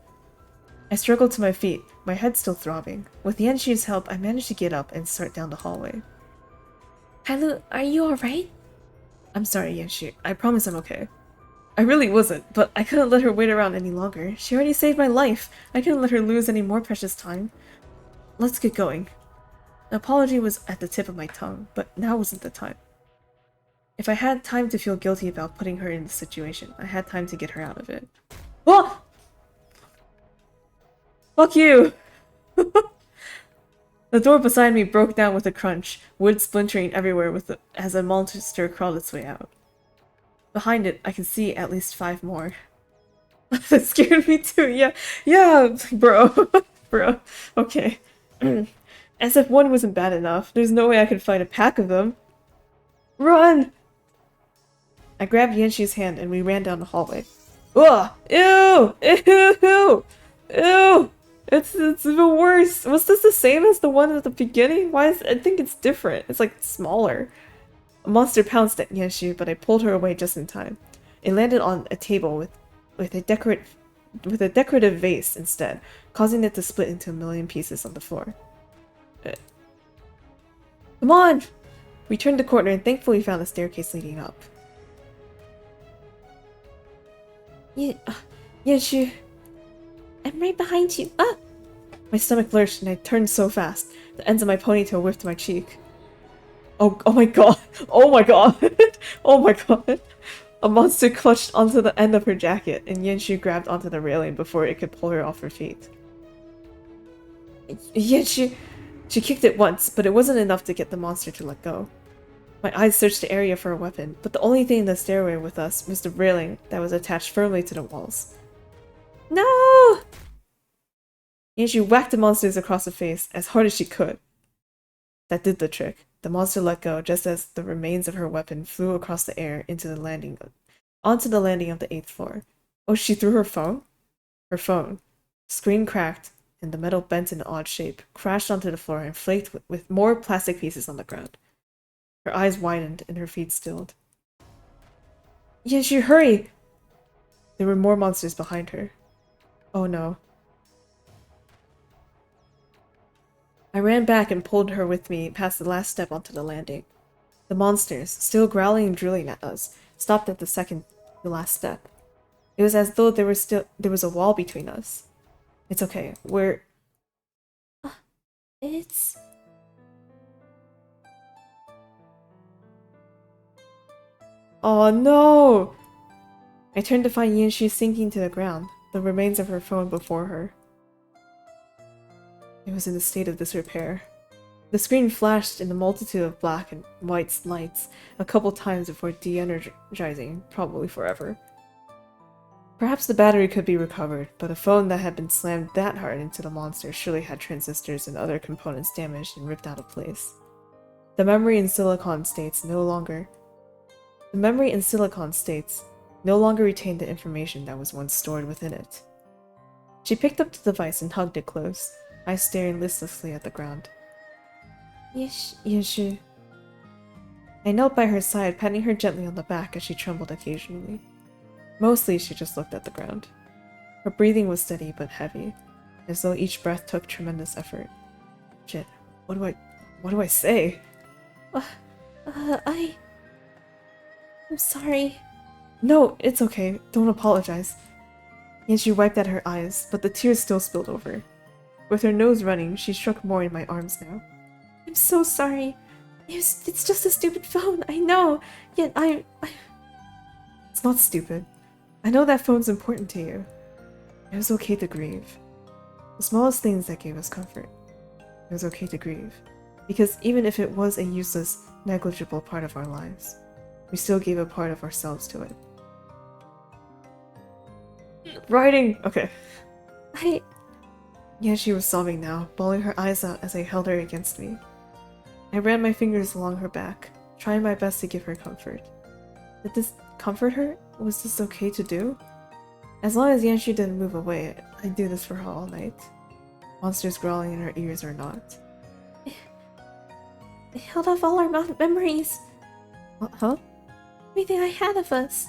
I struggled to my feet, my head still throbbing. With Yanshu's help, I managed to get up and start down the hallway. Hylu, are you alright? I'm sorry, Yanshu. I promise I'm okay. I really wasn't, but I couldn't let her wait around any longer. She already saved my life. I couldn't let her lose any more precious time. Let's get going. An apology was at the tip of my tongue, but now wasn't the time. If I had time to feel guilty about putting her in this situation, I had time to get her out of it. Oh! Fuck you! The door beside me broke down with a crunch, wood splintering everywhere as a monster crawled its way out. Behind it, I could see at least 5 more. That scared me too, yeah, bro. Bro, okay. As if one wasn't bad enough, there's no way I could fight a pack of them. Run! I grabbed Yanshu's hand and we ran down the hallway. Ugh! Ew! Ew! Ew! It's even worse. Was this the same as the one at the beginning? I think it's different. It's like smaller. A monster pounced at Yanshu, but I pulled her away just in time. It landed on a table with a decorative vase instead, causing it to split into a million pieces on the floor. Come on! We turned the corner and thankfully found a staircase leading up. Yanshu, I'm right behind you. Ah! My stomach lurched and I turned so fast. The ends of my ponytail whipped my cheek. Oh my god! Oh my god! Oh my god! A monster clutched onto the end of her jacket, and Yanshu grabbed onto the railing before it could pull her off her feet. Yanshu... She kicked it once, but it wasn't enough to get the monster to let go. My eyes searched the area for a weapon, but the only thing in the stairway with us was the railing that was attached firmly to the walls. No! Yanshu whacked the monsters across the face as hard as she could. That did the trick. The monster let go just as the remains of her weapon flew across the air onto the landing of the 8th floor. Oh, she threw her phone? Her phone. Screen cracked, and the metal bent in an odd shape, crashed onto the floor and flaked with more plastic pieces on the ground. Her eyes widened and her feet stilled. Yanshu, hurry! There were more monsters behind her. Oh no. I ran back and pulled her with me past the last step onto the landing. The monsters, still growling and drilling at us, stopped at the second to last step. It was as though there was a wall between us. It's okay. It's... Oh no! I turned to find Yanxu sinking to the ground, the remains of her phone before her. It was in a state of disrepair. The screen flashed in a multitude of black and white lights a couple times before de-energizing, probably forever. Perhaps the battery could be recovered, but a phone that had been slammed that hard into the monster surely had transistors and other components damaged and ripped out of place. The memory in silicon states no longer retained the information that was once stored within it. She picked up the device and hugged it close, eyes staring listlessly at the ground. Yanxu. I knelt by her side, patting her gently on the back as she trembled occasionally. Mostly, she just looked at the ground. Her breathing was steady but heavy, as though each breath took tremendous effort. Shit, what do I say? I'm sorry. No, it's okay. Don't apologize. Yanxu wiped at her eyes, but the tears still spilled over. With her nose running, she shook more in my arms now. I'm so sorry. It's just a stupid phone, I know. Yet It's not stupid. I know that phone's important to you. It was okay to grieve. The smallest things that gave us comfort. It was okay to grieve. Because even if it was a useless, negligible part of our lives, we still gave a part of ourselves to it. Writing! Okay. Yeah, she was sobbing now, bawling her eyes out as I held her against me. I ran my fingers along her back, trying my best to give her comfort. Did this comfort her? Was this okay to do? As long as Yanxu didn't move away, I'd do this for her all night. Monsters growling in her ears or not. They held off all our memories. Huh? Everything I had of us.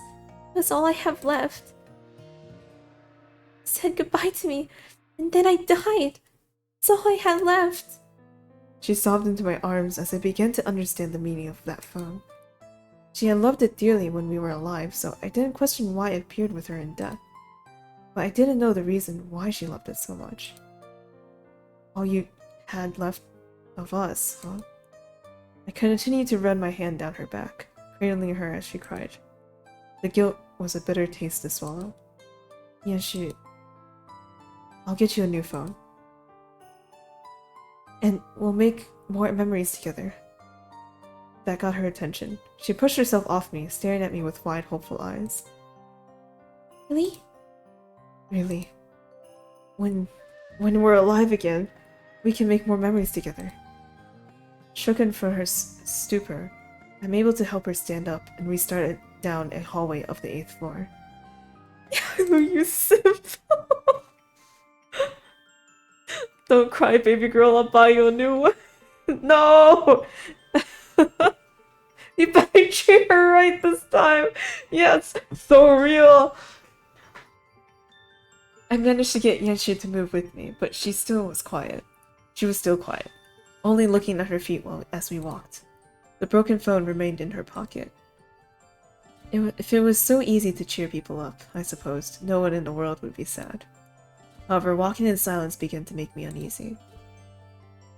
That's all I have left. Said goodbye to me, and then I died. That's all I had left. She sobbed into my arms as I began to understand the meaning of that phone. She had loved it dearly when we were alive, so I didn't question why it appeared with her in death. But I didn't know the reason why she loved it so much. All you had left of us, huh? I continued to run my hand down her back, cradling her as she cried. The guilt was a bitter taste to swallow. Yanxu, I'll get you a new phone. And we'll make more memories together. That got her attention. She pushed herself off me, staring at me with wide, hopeful eyes. Really? Really. When we're alive again, we can make more memories together. Shooken from her stupor, I'm able to help her stand up, and we started down a hallway of the 8th floor. You simp! Don't cry, baby girl, I'll buy you a new one. No! You better treat her right this time. Yes, so real. I managed to get Yanxu to move with me, but she still was quiet. She was still quiet, only looking at her feet as we walked. The broken phone remained in her pocket. If it was so easy to cheer people up, I supposed no one in the world would be sad. However, walking in silence began to make me uneasy.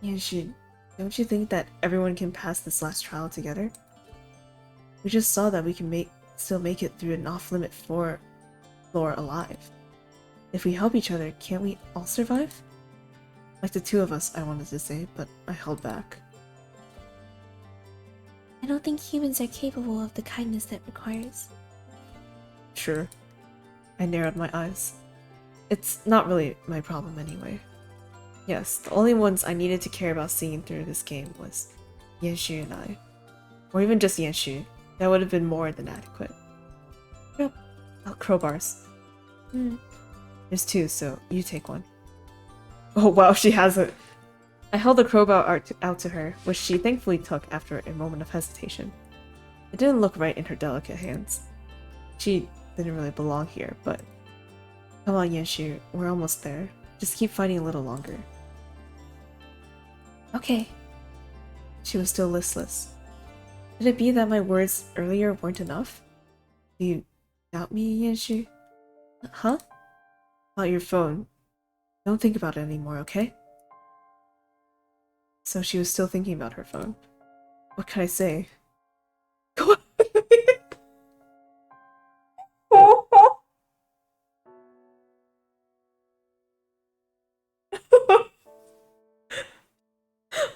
Yanxu, don't you think that everyone can pass this last trial together? We just saw that we can still make it through an off-limit floor alive. If we help each other, can't we all survive? Like the two of us, I wanted to say, but I held back. I don't think humans are capable of the kindness that requires. Sure. I narrowed my eyes. It's not really my problem anyway. Yes, the only ones I needed to care about seeing through this game was Yanxu and I. Or even just Yanxu. That would have been more than adequate. Yep. Oh, crowbars. There's 2, so you take one. Oh wow, she has it. I held the crowbar out to her, which she thankfully took after a moment of hesitation. It didn't look right in her delicate hands. She didn't really belong here, but... Come on, Yanxu, we're almost there. Just keep fighting a little longer. Okay. She was still listless. Could it be that my words earlier weren't enough? Do you doubt me, Yanshu? Huh? About your phone. Don't think about it anymore, okay? So she was still thinking about her phone. What can I say? Go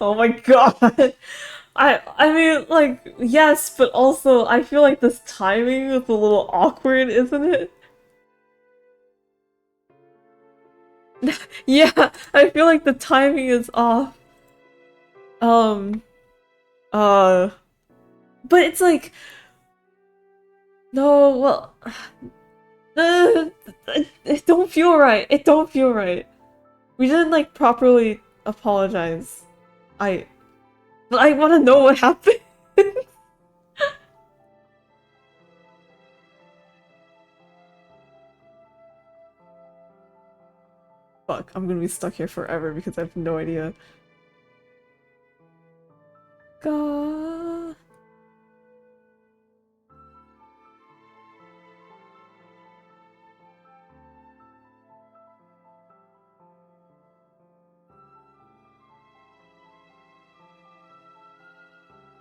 Oh my god. I mean, like, yes, but also I feel like this timing is a little awkward, isn't it? Yeah, I feel like the timing is off. Um, uh, but it's like, no, well, it don't feel right. It don't feel right. We didn't like properly apologize. But I want to know what happened. Fuck, I'm gonna be stuck here forever because I have no idea. God.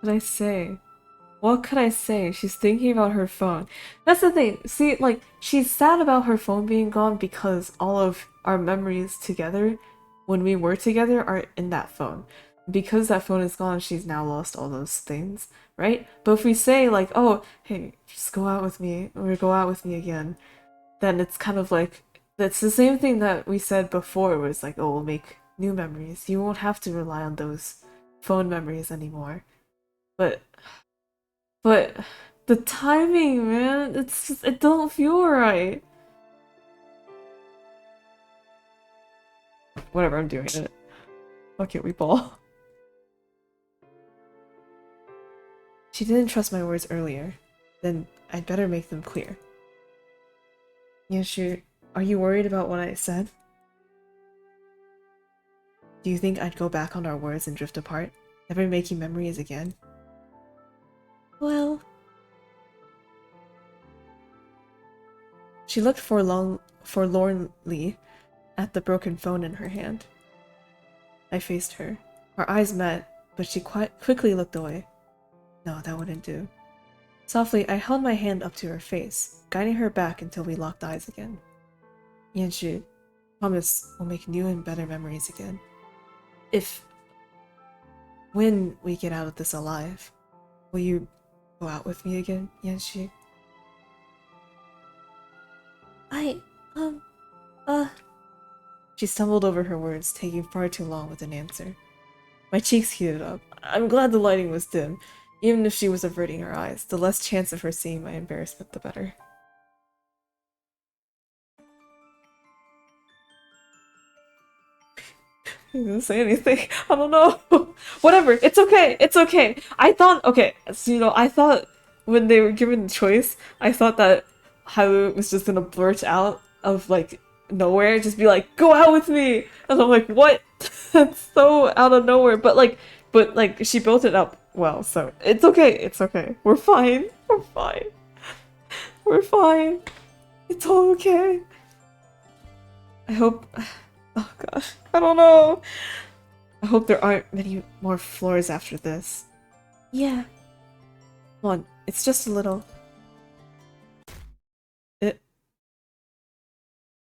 What could I say? What could I say? She's thinking about her phone. That's the thing. See, like, she's sad about her phone being gone because all of our memories together, when we were together, are in that phone. Because that phone is gone, she's now lost all those things, right? But if we say, like, oh, hey, just go out with me, or go out with me again, then it's kind of like, that's the same thing that we said before, where it's like, oh, we'll make new memories. You won't have to rely on those phone memories anymore. But the timing, man, it's just, it don't feel right. Whatever, I'm doing it. Fuck it, we ball. She didn't trust my words earlier. Then I'd better make them clear. Yanshu, are you worried about what I said? Do you think I'd go back on our words and drift apart? Never making memories again? Well, She looked forlornly at the broken phone in her hand. I faced her. Our eyes met, but she quickly looked away. No, that wouldn't do. Softly, I held my hand up to her face, guiding her back until we locked eyes again. Yanshu, promise we'll make new and better memories again. When we get out of this alive, will you go out with me again, Yanshu? She stumbled over her words, taking far too long with an answer. My cheeks heated up. I'm glad the lighting was dim. Even if she was averting her eyes, the less chance of her seeing my embarrassment, the better. I didn't say anything. I don't know. Whatever. It's okay. It's okay. I thought, okay, so I thought when they were given the choice, I thought that Hailu was just gonna blurt out of like nowhere, just be like, "Go out with me," and I'm like, "What?" That's so out of nowhere. But like she built it up well, so it's okay. It's okay. We're fine. We're fine. We're fine. It's all okay. I hope. Oh gosh, I don't know. I hope there aren't many more floors after this. yeah. Come on, it's just a little.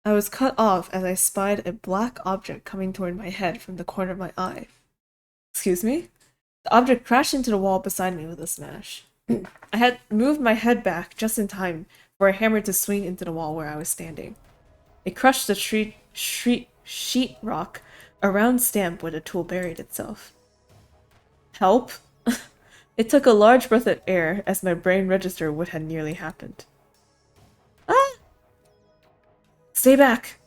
I was cut off as I spied a black object coming toward my head from the corner of my eye. Excuse me? The object crashed into the wall beside me with a smash. I had moved my head back just in time for a hammer to swing into the wall where I was standing. It crushed the sheetrock, a round stamp where the tool buried itself. Help? It took a large breath of air as my brain registered what had nearly happened. Ah! Stay back!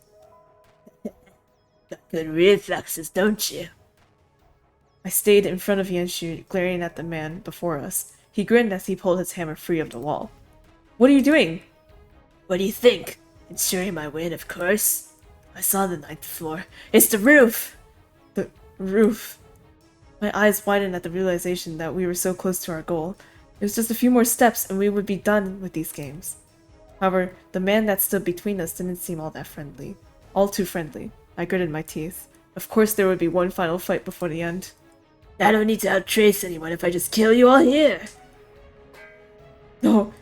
Got good reflexes, don't you? I stayed in front of Yanshu, glaring at the man before us. He grinned as he pulled his hammer free of the wall. What are you doing? What do you think? Ensuring my win, of course. I saw the ninth floor. It's the roof! The roof. My eyes widened at the realization that we were so close to our goal. It was just a few more steps and we would be done with these games. However, the man that stood between us didn't seem all that friendly. All too friendly. I gritted my teeth. Of course there would be one final fight before the end. I don't need to outtrace anyone if I just kill you all here! No!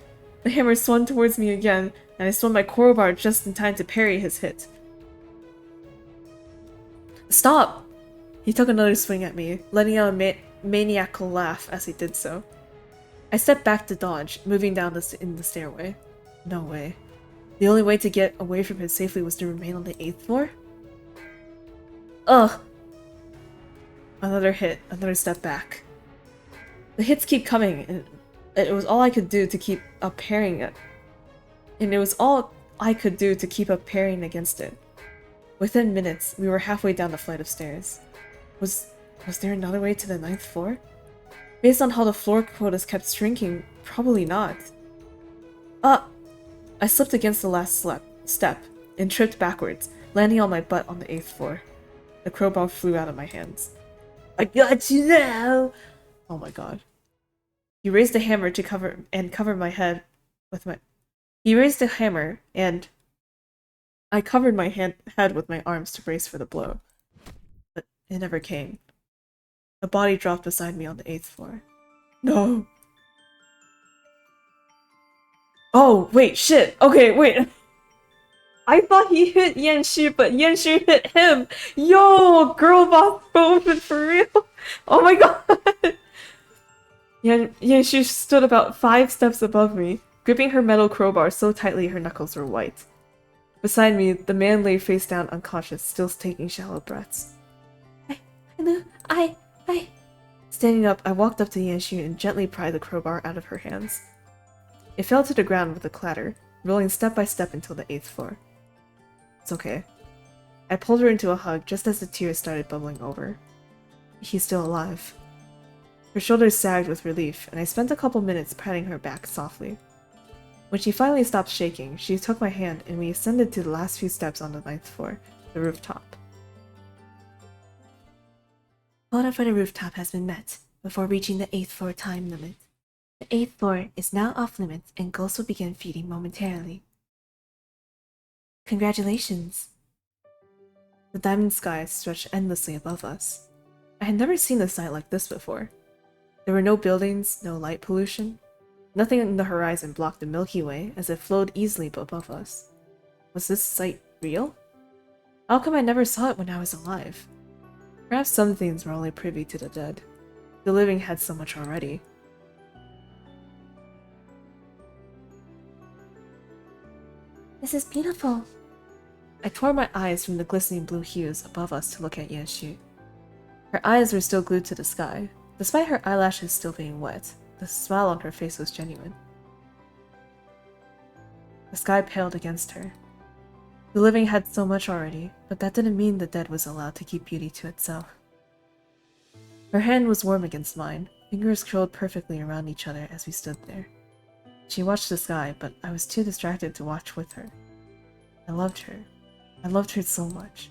The hammer swung towards me again, and I swung my crowbar just in time to parry his hit. Stop! He took another swing at me, letting out a maniacal laugh as he did so. I stepped back to dodge, moving down in the stairway. No way. The only way to get away from him safely was to remain on the 8th floor? Ugh! Another hit, another step back. The hits keep coming, and it was all I could do to keep up parrying it. And it was all I could do to keep up parrying against it. Within minutes, we were halfway down the flight of stairs. Was there another way to the 9th floor? Based on how the floor quotas kept shrinking, probably not. I slipped against the last step and tripped backwards, landing on my butt on the 8th floor. The crowbar flew out of my hands. I got you now! Oh my god. He raised the hammer to cover my head with my... He raised the hammer, and I covered my head with my arms to brace for the blow. But it never came. A body dropped beside me on the 8th floor. No! Oh, wait, shit! Okay, wait! I thought he hit Yanxu, but Yanxu hit him! Yo! Girl boss open for real! Oh my god! Yanxu stood about 5 steps above me, gripping her metal crowbar so tightly her knuckles were white. Beside me, the man lay face down unconscious, still taking shallow breaths. I... Standing up, I walked up to Yanxu and gently pried the crowbar out of her hands. It fell to the ground with a clatter, rolling step by step until the 8th floor. It's okay. I pulled her into a hug just as the tears started bubbling over. He's still alive. Her shoulders sagged with relief, and I spent a couple minutes patting her back softly. When she finally stopped shaking, she took my hand and we ascended to the last few steps on the 9th floor, the rooftop. Quota for the rooftop has been met before reaching the 8th floor time limit. The 8th floor is now off limits and ghosts will begin feeding momentarily. Congratulations! The diamond sky stretched endlessly above us. I had never seen a sight like this before. There were no buildings, no light pollution. Nothing in the horizon blocked the Milky Way as it flowed easily above us. Was this sight real? How come I never saw it when I was alive? Perhaps some things were only privy to the dead. The living had so much already. This is beautiful. I tore my eyes from the glistening blue hues above us to look at Yanxu. Her eyes were still glued to the sky, despite her eyelashes still being wet. The smile on her face was genuine. The sky paled against her. The living had so much already, but that didn't mean the dead was allowed to keep beauty to itself. Her hand was warm against mine, fingers curled perfectly around each other as we stood there. She watched the sky, but I was too distracted to watch with her. I loved her. I loved her so much.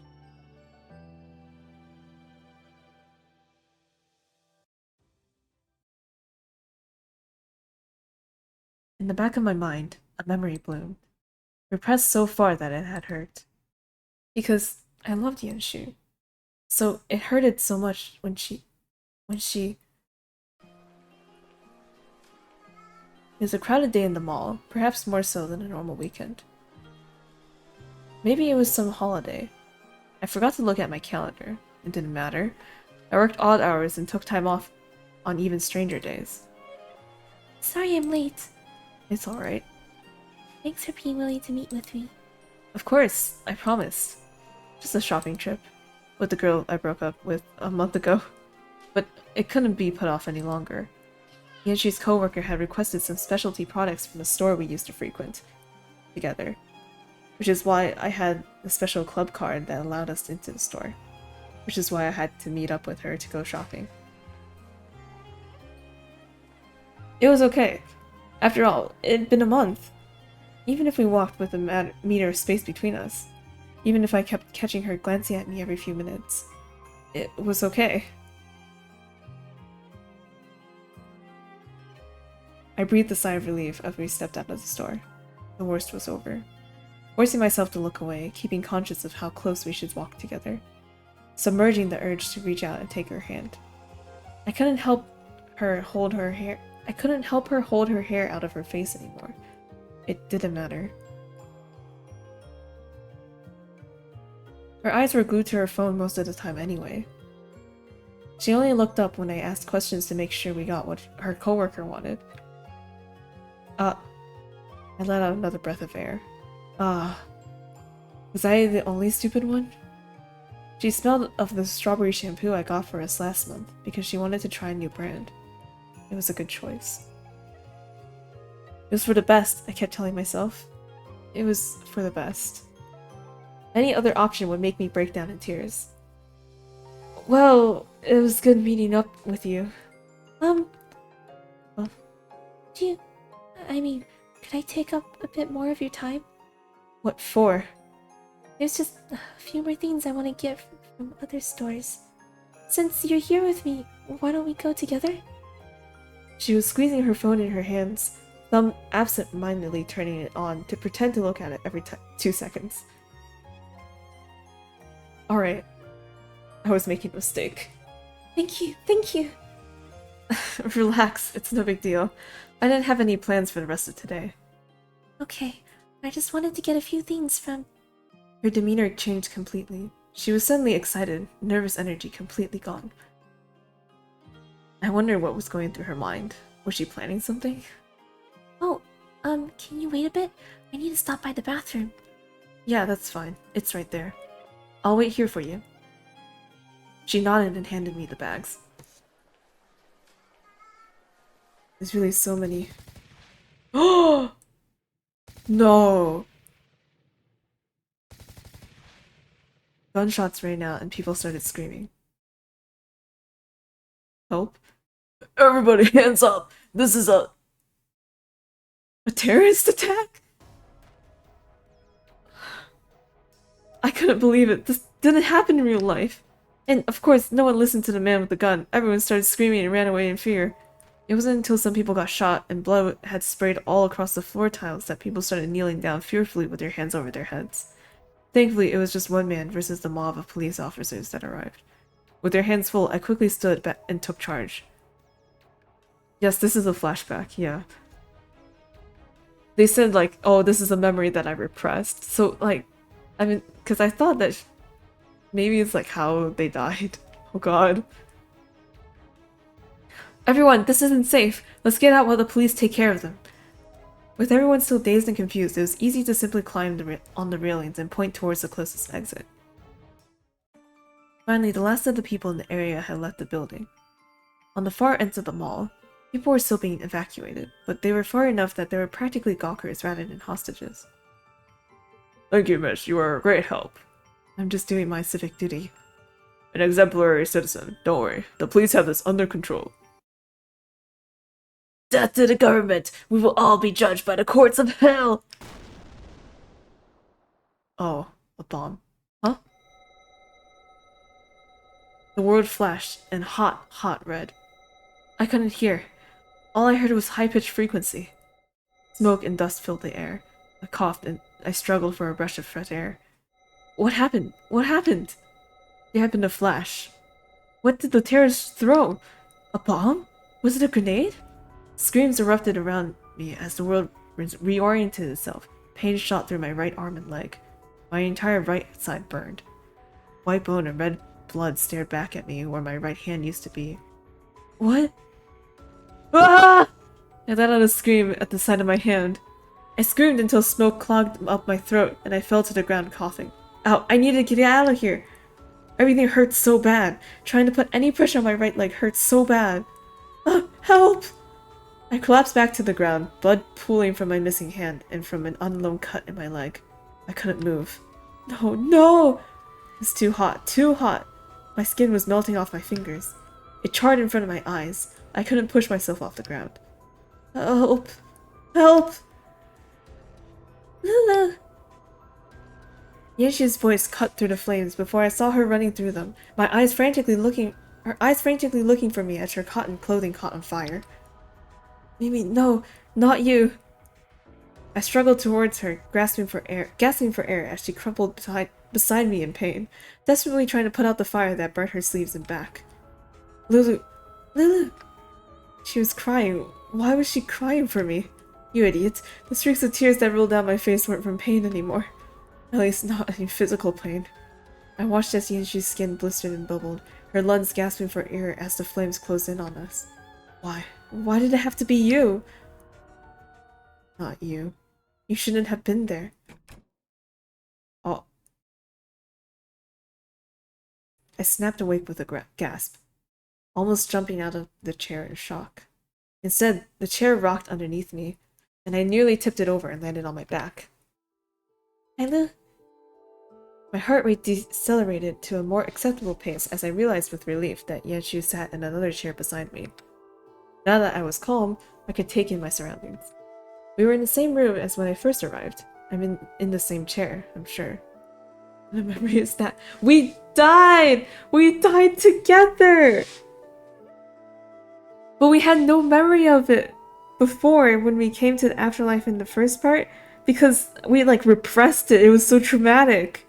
In the back of my mind, a memory bloomed, repressed so far that it had hurt. Because I loved Yanxu. So it hurted so much when she... It was a crowded day in the mall, perhaps more so than a normal weekend. Maybe it was some holiday. I forgot to look at my calendar. It didn't matter. I worked odd hours and took time off on even stranger days. Sorry I'm late. It's alright. Thanks for being willing to meet with me. Of course, I promise. Just a shopping trip. With the girl I broke up with a month ago. But it couldn't be put off any longer. Yanxi's coworker had requested some specialty products from a store we used to frequent together. Which is why I had a special club card that allowed us into the store. Which is why I had to meet up with her to go shopping. It was okay. After all, it'd been a month. Even if we walked with a meter of space between us. Even if I kept catching her glancing at me every few minutes. It was okay. I breathed a sigh of relief as we stepped out of the store. The worst was over. Forcing myself to look away, keeping conscious of how close we should walk together. Submerging the urge to reach out and take her hand. I couldn't help her hold her hair out of her face anymore. It didn't matter. Her eyes were glued to her phone most of the time anyway. She only looked up when I asked questions to make sure we got what her coworker wanted. I let out another breath of air. Was I the only stupid one? She smelled of the strawberry shampoo I got for us last month because she wanted to try a new brand. It was a good choice. It was for the best, I kept telling myself. It was for the best. Any other option would make me break down in tears. Well, it was good meeting up with you. Well, could I take up a bit more of your time? What for? There's just a few more things I want to get from other stores. Since you're here with me, why don't we go together? She was squeezing her phone in her hands, thumb absent-mindedly turning it on to pretend to look at it every 2 seconds. Alright. I was making a mistake. Thank you. Relax, it's no big deal. I didn't have any plans for the rest of today. Okay, I just wanted to get a few things from... Her demeanor changed completely. She was suddenly excited, nervous energy completely gone. I wondered what was going through her mind. Was she planning something? Oh, can you wait a bit? I need to stop by the bathroom. Yeah, that's fine. It's right there. I'll wait here for you. She nodded and handed me the bags. There's really so many. Oh! No! Gunshots rang out and people started screaming. Help? Everybody hands up! This is a terrorist attack? I couldn't believe it. This didn't happen in real life. And of course, no one listened to the man with the gun. Everyone started screaming and ran away in fear. It wasn't until some people got shot and blood had sprayed all across the floor tiles that people started kneeling down fearfully with their hands over their heads. Thankfully, it was just one man versus the mob of police officers that arrived. With their hands full, I quickly stood back and took charge. Yes, this is a flashback, yeah. They said, like, oh, this is a memory that I repressed. So, like, I mean, because I thought that maybe it's like how they died. Oh god. Everyone, this isn't safe. Let's get out while the police take care of them. With everyone still dazed and confused, it was easy to simply climb on the railings and point towards the closest exit. Finally, the last of the people in the area had left the building. On the far ends of the mall, people were still being evacuated, but they were far enough that they were practically gawkers rather than hostages. Thank you, miss. You are a great help. I'm just doing my civic duty. An exemplary citizen. Don't worry. The police have this under control. Death to the government! We will all be judged by the courts of hell! Oh, a bomb. Huh? The word flashed in hot, hot red. I couldn't hear. All I heard was high-pitched frequency. Smoke and dust filled the air. I coughed and I struggled for a breath of fresh air. What happened? What happened? There had been a flash. What did the terrorists throw? A bomb? Was it a grenade? Screams erupted around me as the world reoriented itself. Pain shot through my right arm and leg. My entire right side burned. White bone and red blood stared back at me where my right hand used to be. What? Ah! I let out a scream at the sight of my hand. I screamed until smoke clogged up my throat and I fell to the ground coughing. Ow, I needed to get out of here! Everything hurt so bad. Trying to put any pressure on my right leg hurt so bad. Help! I collapsed back to the ground, blood pooling from my missing hand and from an unknown cut in my leg. I couldn't move. No, no! It was too hot, too hot! My skin was melting off my fingers. It charred in front of my eyes. I couldn't push myself off the ground. Help! Help! Lulu! Yanshi's voice cut through the flames before I saw her running through them, her eyes frantically looking for me as her cotton clothing caught on fire. Mimi, no, not you. I struggled towards her, gasping for air as she crumpled beside me in pain, desperately trying to put out the fire that burnt her sleeves and back. Lulu! Lulu! She was crying. Why was she crying for me? You idiot. The streaks of tears that rolled down my face weren't from pain anymore. At least not any physical pain. I watched as Yanshu's skin blistered and bubbled, her lungs gasping for air as the flames closed in on us. Why? Why did it have to be you? Not you. You shouldn't have been there. Oh. I snapped awake with a gasp, almost jumping out of the chair in shock. Instead, the chair rocked underneath me, and I nearly tipped it over and landed on my back. Hello? My heart rate decelerated to a more acceptable pace as I realized with relief that Yanshu sat in another chair beside me. Now that I was calm, I could take in my surroundings. We were in the same room as when I first arrived. I'm in the same chair, I'm sure. The memory is that we died! We died together! But we had no memory of it before when we came to the afterlife in the first part because we like repressed it. It was so traumatic.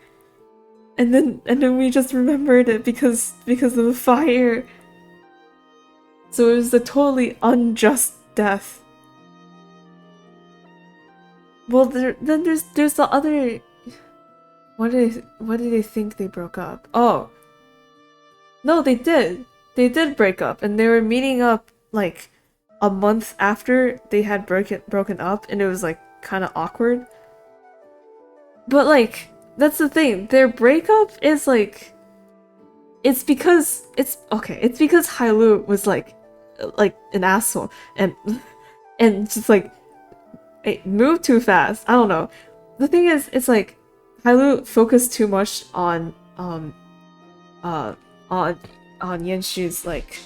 And then we just remembered it because of the fire. So it was a totally unjust death. Well, then there's the other. What did they think they broke up? Oh, no, they did. They did break up, and they were meeting up like a month after they had broken up, and it was like kind of awkward. But like that's the thing. Their breakup is like it's because Hailu was like an asshole and just like it moved too fast. I don't know. The thing is, it's like Hailu focused too much on Yanshu's like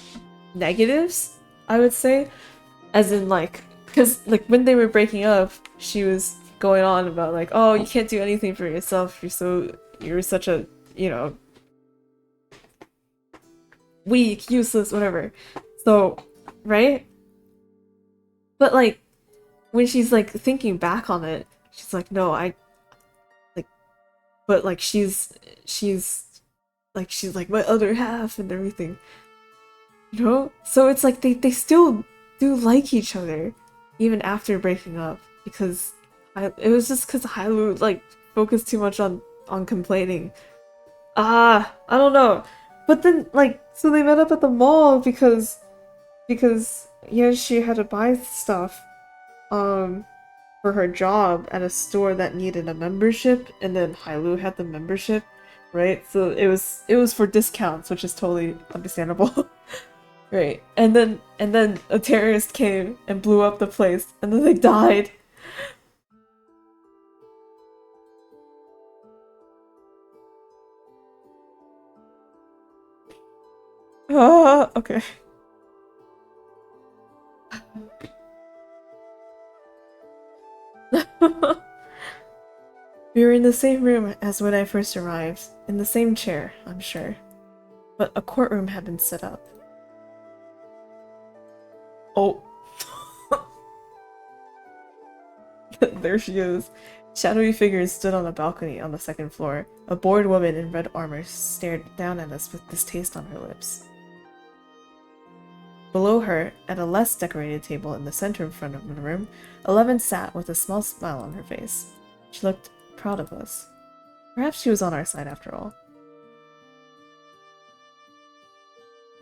negatives, I would say, as in like because like when they were breaking up, she was going on about like, oh, you can't do anything for yourself. You're such a, you know, weak, useless, whatever. So, right? But like when she's like thinking back on it, she's like, no, but like she's like my other half and everything. You know? So it's like they still do like each other even after breaking up because it was just because Hailu like focused too much on complaining. I don't know. But then like so they met up at the mall because Yanshu had to buy stuff for her job at a store that needed a membership, and then Hailu had the membership, right? So it was for discounts, which is totally understandable. Right. And then a terrorist came and blew up the place, and then they died. Okay. We were in the same room as when I first arrived, in the same chair, I'm sure. But a courtroom had been set up. Oh. There she is. Shadowy figures stood on a balcony on the second floor. A bored woman in red armor stared down at us with distaste on her lips. Below her, at a less decorated table in the center in front of the room, Eleven sat with a small smile on her face. She looked proud of us. Perhaps she was on our side after all.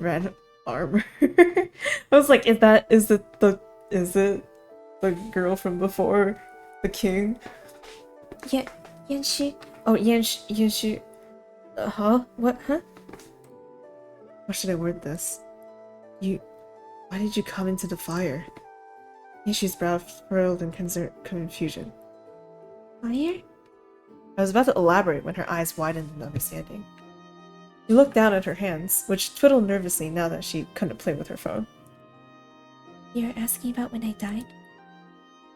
Red armor. I was like, is it the girl from before? The king? Yeah, Yanshu. Oh, Yanshu. Huh? What? Huh? How should I word this? Why did you come into the fire? Yanshu's brow furrowed in confusion. Fire? I was about to elaborate when her eyes widened in understanding. She looked down at her hands, which twiddled nervously now that she couldn't play with her phone. You're asking about when I died?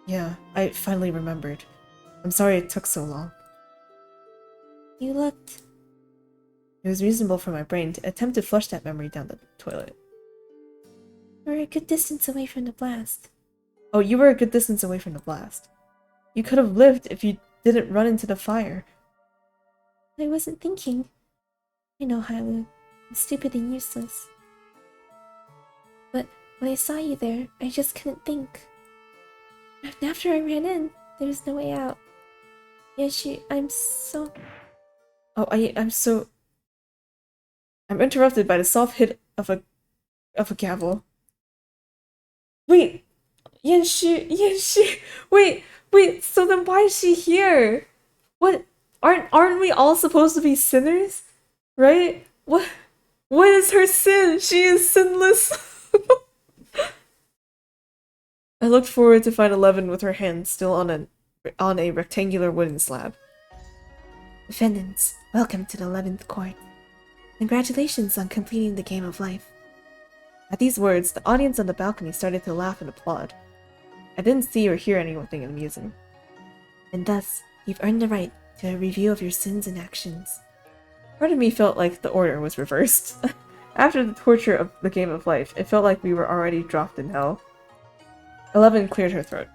Yeah, I finally remembered. I'm sorry it took so long. You looked... It was reasonable for my brain to attempt to flush that memory down the toilet. You were a good distance away from the blast. Oh, you were a good distance away from the blast. You could have lived if you didn't run into the fire. I wasn't thinking. I know, Hailu. I'm stupid and useless. But when I saw you there, I just couldn't think. After I ran in, there was no way out. Yanshu, I'm so... Oh, I'm interrupted by the soft hit of a gavel. Wait! Yanshi! Wait, so then why is she here? What? Aren't we all supposed to be sinners? Right? What is her sin? She is sinless. I looked forward to find 11 with her hand still on a rectangular wooden slab. Defendants, welcome to the 11th court. Congratulations on completing the game of life. At these words, the audience on the balcony started to laugh and applaud. I didn't see or hear anything amusing. And thus, you've earned the right to a review of your sins and actions. Part of me felt like the order was reversed. After the torture of the game of life, it felt like we were already dropped in hell. 11 cleared her throat.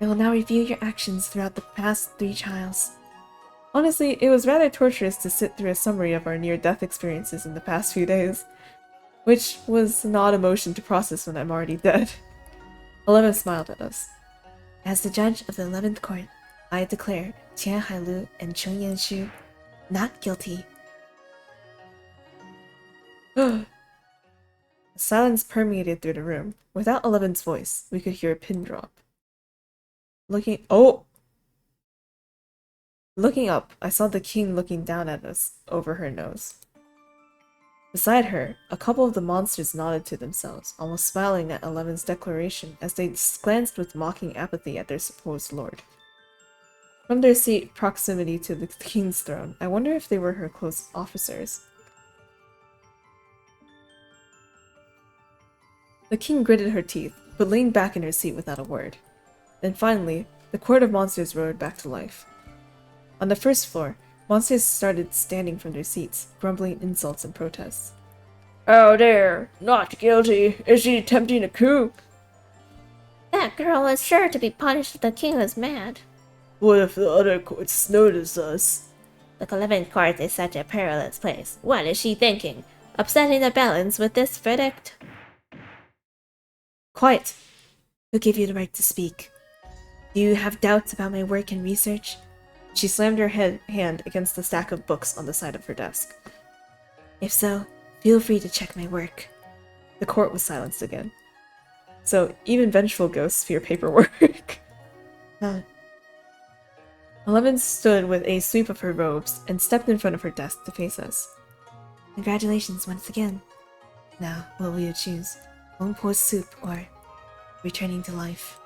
I will now review your actions throughout the past 3 trials. Honestly, it was rather torturous to sit through a summary of our near-death experiences in the past few days, which was an odd emotion to process when I'm already dead. 11 smiled at us. As the judge of the 11th court, I declare Qian Hailu and Cheng Yanshu not guilty. A silence permeated through the room. Without 11's voice, we could hear a pin drop. Looking up, I saw the king looking down at us over her nose. Beside her, a couple of the monsters nodded to themselves, almost smiling at 11's declaration as they glanced with mocking apathy at their supposed lord. From their seat proximity to the king's throne, I wonder if they were her close officers. The king gritted her teeth, but leaned back in her seat without a word. Then finally, the court of monsters roared back to life. On the first floor, monsters started standing from their seats, grumbling insults and protests. Oh there, not guilty. Is she attempting a coup? That girl is sure to be punished if the king was mad. What if the other courts notice us? The 11th court is such a perilous place. What is she thinking? Upsetting the balance with this verdict? Quiet! Who gave you the right to speak? Do you have doubts about my work and research? She slammed her hand against the stack of books on the side of her desk. If so, feel free to check my work. The court was silenced again. So, even vengeful ghosts fear paperwork. 11 stood with a sweep of her robes and stepped in front of her desk to face us. Congratulations once again. Now, what will you choose? Wongpo's soup or returning to life?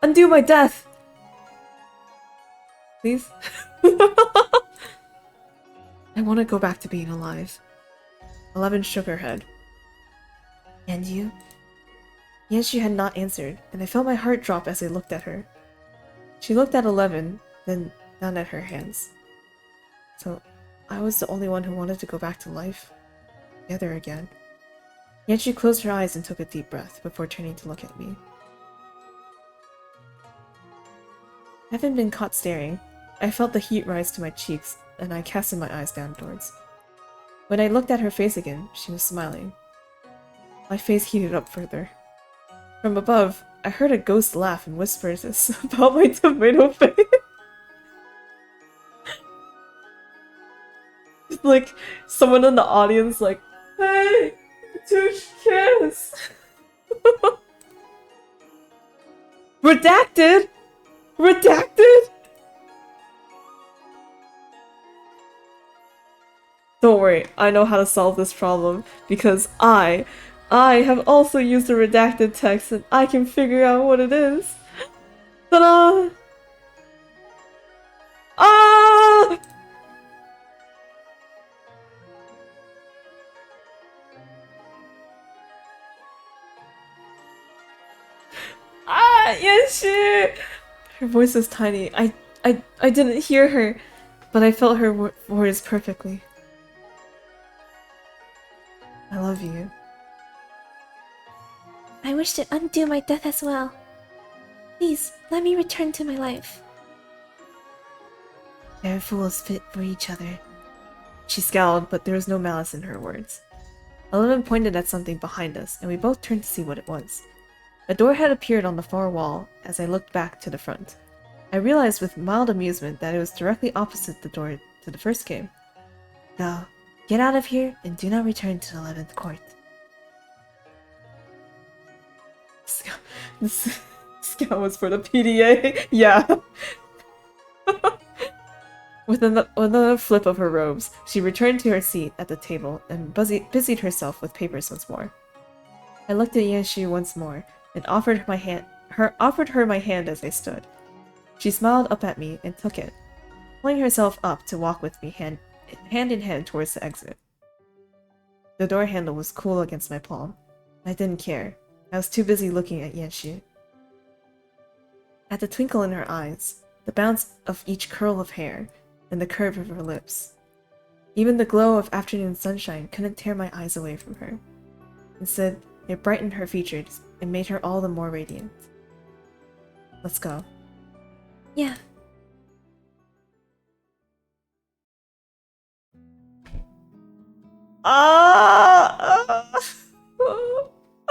Undo my death! Please? I want to go back to being alive. 11 shook her head. And you? Yanshu had not answered, and I felt my heart drop as I looked at her. She looked at 11, then down at her hands. So, I was the only one who wanted to go back to life? Together again. Yanshu closed her eyes and took a deep breath before turning to look at me. Having been caught staring, I felt the heat rise to my cheeks, and I casted my eyes downwards. When I looked at her face again, she was smiling. My face heated up further. From above, I heard a ghost laugh and whisper this about my tomato face. Like, someone in the audience like, hey, touche kiss! Redacted! Redacted? Don't worry, I know how to solve this problem, because I have also used the redacted text and I can figure out what it is. Ta-da! Ah! Ah, Yanshu! Her voice was tiny. I didn't hear her, but I felt her words perfectly. I love you. I wish to undo my death as well. Please, let me return to my life. They're fools fit for each other. She scowled, but there was no malice in her words. Eleven pointed at something behind us, and we both turned to see what it was. A door had appeared on the far wall as I looked back to the front. I realized with mild amusement that it was directly opposite the door to the first game. Go, get out of here, and do not return to the 11th court. This scout was for the PDA. Yeah. With another flip of her robes, she returned to her seat at the table and busied herself with papers once more. I looked at Yanshu once more and offered her my hand as I stood. She smiled up at me and took it, pulling herself up to walk with me hand in hand towards the exit. The door handle was cool against my palm. I didn't care. I was too busy looking at Yanshu. At the twinkle in her eyes, the bounce of each curl of hair, and the curve of her lips. Even the glow of afternoon sunshine couldn't tear my eyes away from her. Instead, it brightened her features and made her all the more radiant. Let's go. Yeah.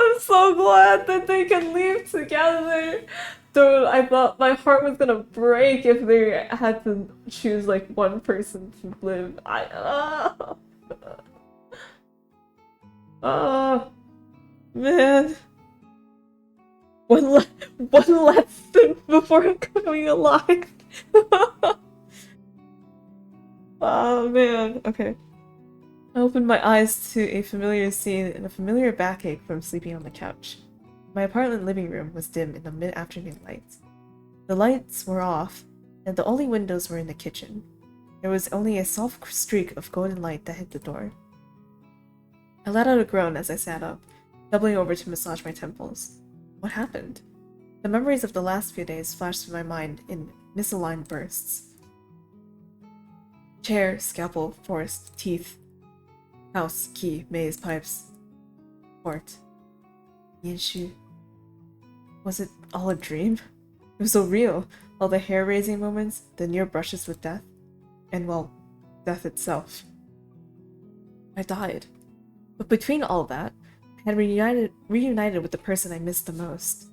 I'm so glad that they can leave together. Dude, I thought my heart was gonna break if they had to choose like one person to live. Man. One lesson before coming alive. Oh man. Okay. I opened my eyes to a familiar scene and a familiar backache from sleeping on the couch. My apartment living room was dim in the mid-afternoon light. The lights were off, and the only windows were in the kitchen. There was only a soft streak of golden light that hit the door. I let out a groan as I sat up, doubling over to massage my temples. What happened? The memories of the last few days flashed through my mind in misaligned bursts. Chair, scalpel, forest, teeth, house, key, maze, pipes, port. Yanshu. Was it all a dream? It was so real. All the hair-raising moments, the near brushes with death, and well, death itself. I died. But between all that, I had reunited with the person I missed the most.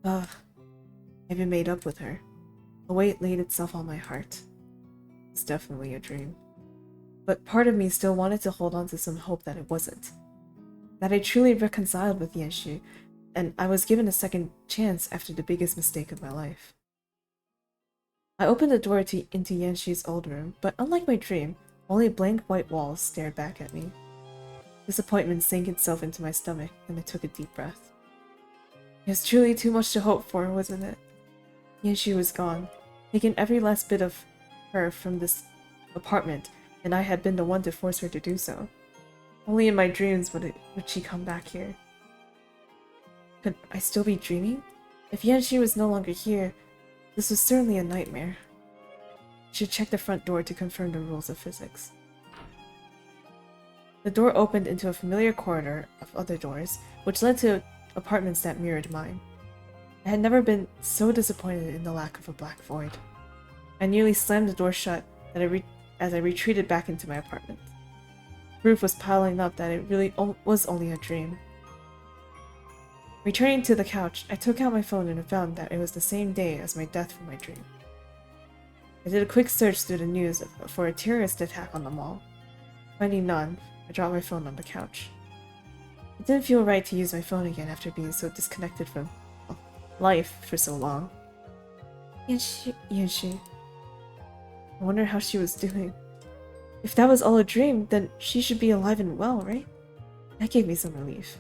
Ugh. I even made up with her. A weight laid itself on my heart. It's definitely a dream. But part of me still wanted to hold on to some hope that it wasn't. That I truly reconciled with Yanshu, and I was given a second chance after the biggest mistake of my life. I opened the door into Yanshu's old room, but unlike my dream, only blank white walls stared back at me. Disappointment sank itself into my stomach, and I took a deep breath. It was truly too much to hope for, wasn't it? Yanshu was gone, taking every last bit of her from this apartment, and I had been the one to force her to do so. Only in my dreams would she come back here. Could I still be dreaming? If Yanshu was no longer here, this was certainly a nightmare. I should check the front door to confirm the rules of physics. The door opened into a familiar corridor of other doors, which led to apartments that mirrored mine. I had never been so disappointed in the lack of a black void. I nearly slammed the door shut as I retreated back into my apartment. Proof was piling up that it really was only a dream. Returning to the couch, I took out my phone and found that it was the same day as my death from my dream. I did a quick search through the news for a terrorist attack on the mall. Finding none, I dropped my phone on the couch. It didn't feel right to use my phone again after being so disconnected from life for so long. Yanshu. I wonder how she was doing. If that was all a dream, then she should be alive and well, right? That gave me some relief.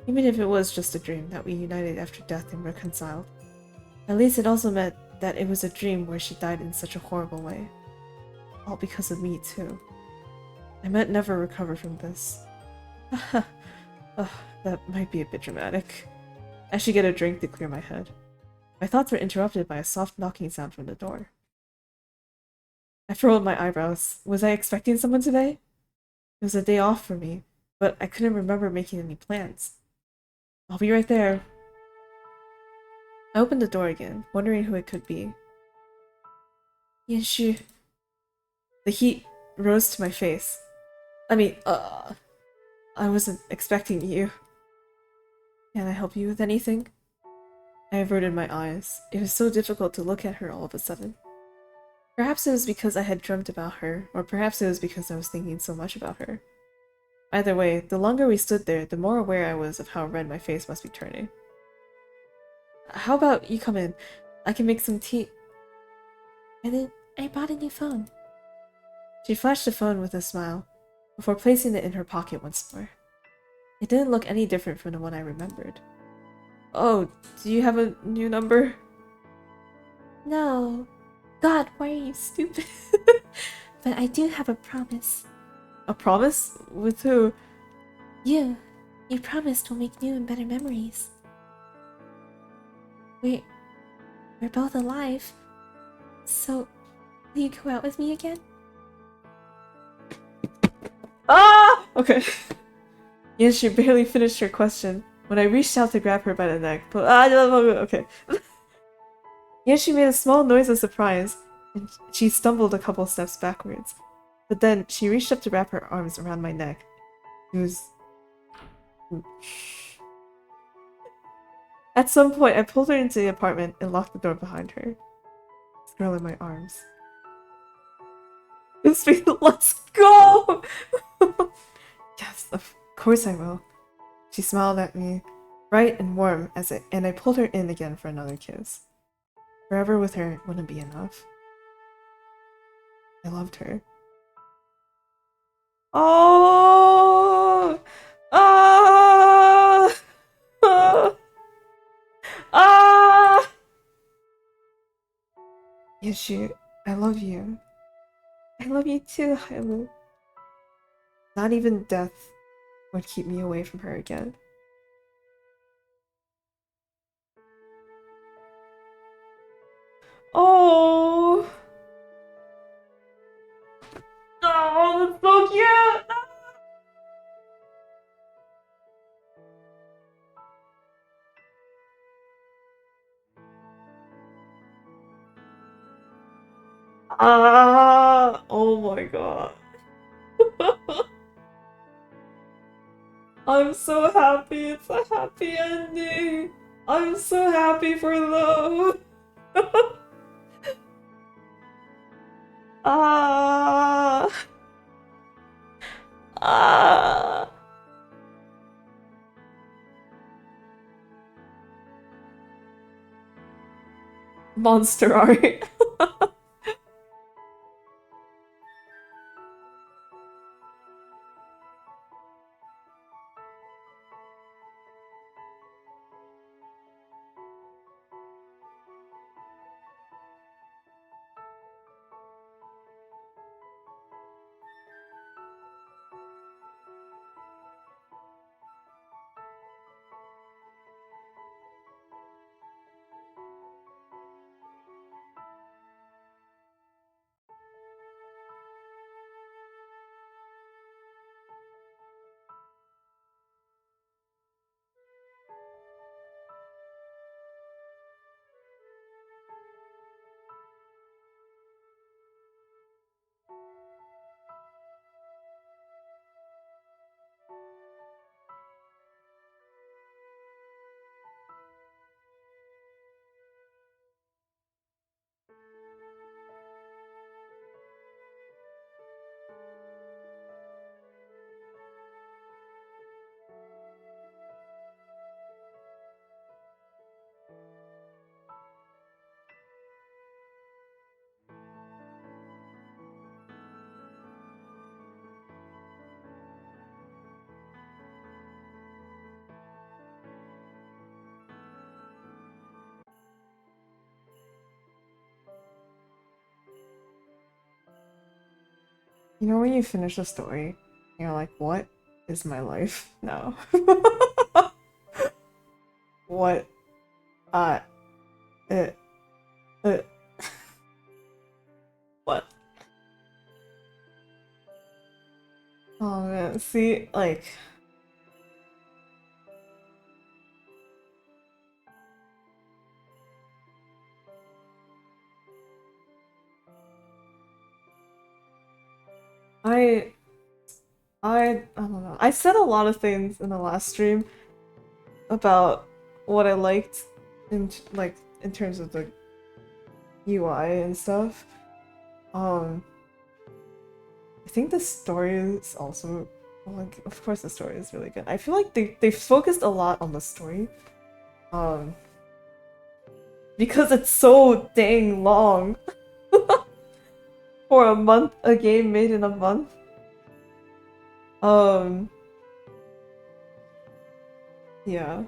Even if it was just a dream that we united after death and reconciled. At least it also meant that it was a dream where she died in such a horrible way. All because of me, too. I might never recover from this. That might be a bit dramatic. I should get a drink to clear my head. My thoughts were interrupted by a soft knocking sound from the door. I furrowed my eyebrows. Was I expecting someone today? It was a day off for me, but I couldn't remember making any plans. I'll be right there. I opened the door again, wondering who it could be. Yanshu. The heat rose to my face. I wasn't expecting you. Can I help you with anything? I averted my eyes. It was so difficult to look at her all of a sudden. Perhaps it was because I had dreamt about her, or perhaps it was because I was thinking so much about her. Either way, the longer we stood there, the more aware I was of how red my face must be turning. How about you come in? I can make some tea. And then I bought a new phone. She flashed the phone with a smile, before placing it in her pocket once more. It didn't look any different from the one I remembered. Oh, do you have a new number? No. God, why are you stupid? But I do have a promise. A promise? With who? You. You promised we'll make new and better memories. We're both alive. So, will you go out with me again? Ah! Okay. Yes, she barely finished her question when I reached out to grab her by the neck. But okay. Yes, she made a small noise of surprise, and she stumbled a couple steps backwards. But then she reached up to wrap her arms around my neck. It was... At some point, I pulled her into the apartment and locked the door behind her. This girl in my arms. Let's go! Yes, of course I will. She smiled at me, bright and warm, and I pulled her in again for another kiss. Forever with her wouldn't be enough. I loved her. Oh! Ah! Ah! Ah! Yeshu, I love you. I love you too, Hailu. Not even death would keep me away from her again. Oh! Oh, that's so cute! Ah! Oh my god. I'm so happy. It's a happy ending. I'm so happy for them. Ah. Ah. Monster art. You know when you finish a story, and you're like, what is my life now? What? Uh, uh, uh, what? Oh man, see, like, I I don't know. I said a lot of things in the last stream about what I liked in terms of the UI and stuff. I think the story is also, well, like, of course the story is really good. I feel like they focused a lot on the story. Because it's so dang long. For a game made in a month. Yeah.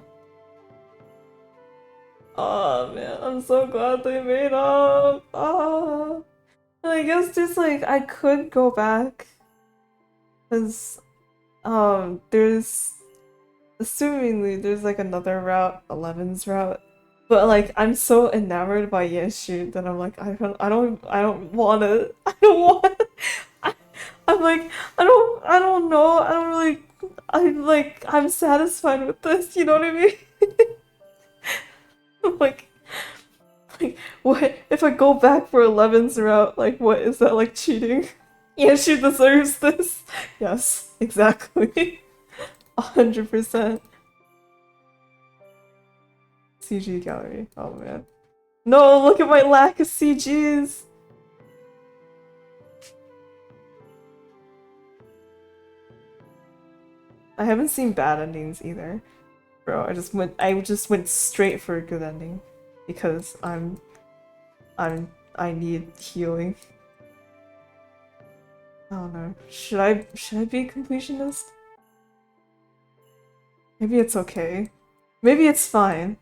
Oh man, I'm so glad they made up. I guess just like I could go back, cause there's assumingly there's like another route, 11's route, but like I'm so enamored by Yanshu that I'm like I don't want to I don't want I'm like I don't know I don't really I'm satisfied with this, you know what I mean? I'm like what if I go back for 11's route, like what is that, like cheating? Yanshu deserves this. Yes, exactly. 100%. CG gallery. Oh man. No, look at my lack of CGs. I haven't seen bad endings either. Bro, I just went straight for a good ending because I need healing. I don't know. Should I be a completionist? Maybe it's okay. Maybe it's fine.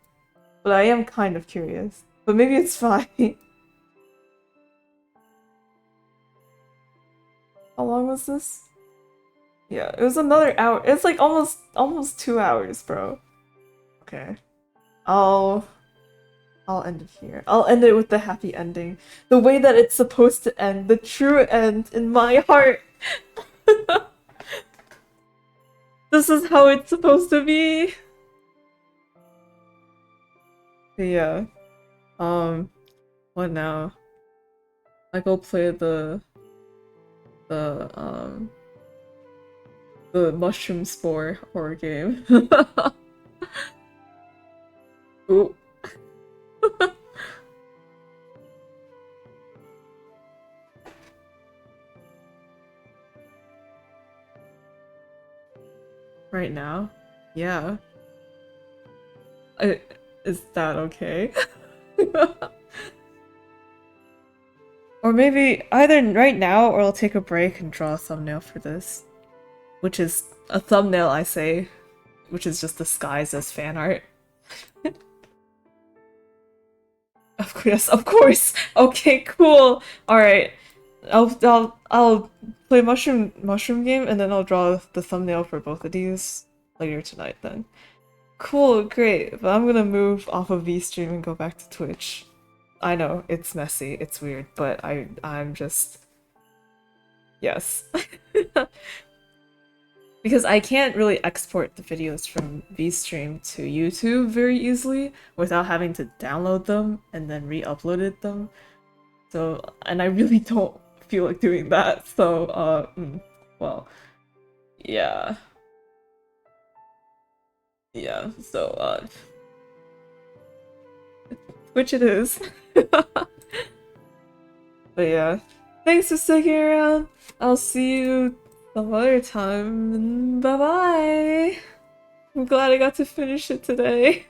But I am kind of curious. But maybe it's fine. How long was this? Yeah, it was another hour. It's like almost 2 hours, bro. Okay. I'll end it here. I'll end it with the happy ending. The way that it's supposed to end. The true end in my heart. This is how it's supposed to be. But yeah. What now? I go play the Mushroom Spore horror game. Ooh. Right now? Yeah. Is that okay? Or maybe either right now or I'll take a break and draw a thumbnail for this. Which is a thumbnail, I say, which is just disguised as fan art. Of course, of course. Okay, cool. All right. I'll play mushroom game and then I'll draw the thumbnail for both of these later tonight then. Cool, great. But I'm gonna move off of VStream and go back to Twitch. I know, it's messy, it's weird, but I'm just yes. Because I can't really export the videos from VStream to YouTube very easily without having to download them and then re-uploaded them. So, and I really don't feel like doing that. So, well, yeah. Yeah, so, which it is. But yeah, thanks for sticking around. I'll see you some other time. Bye bye. I'm glad I got to finish it today.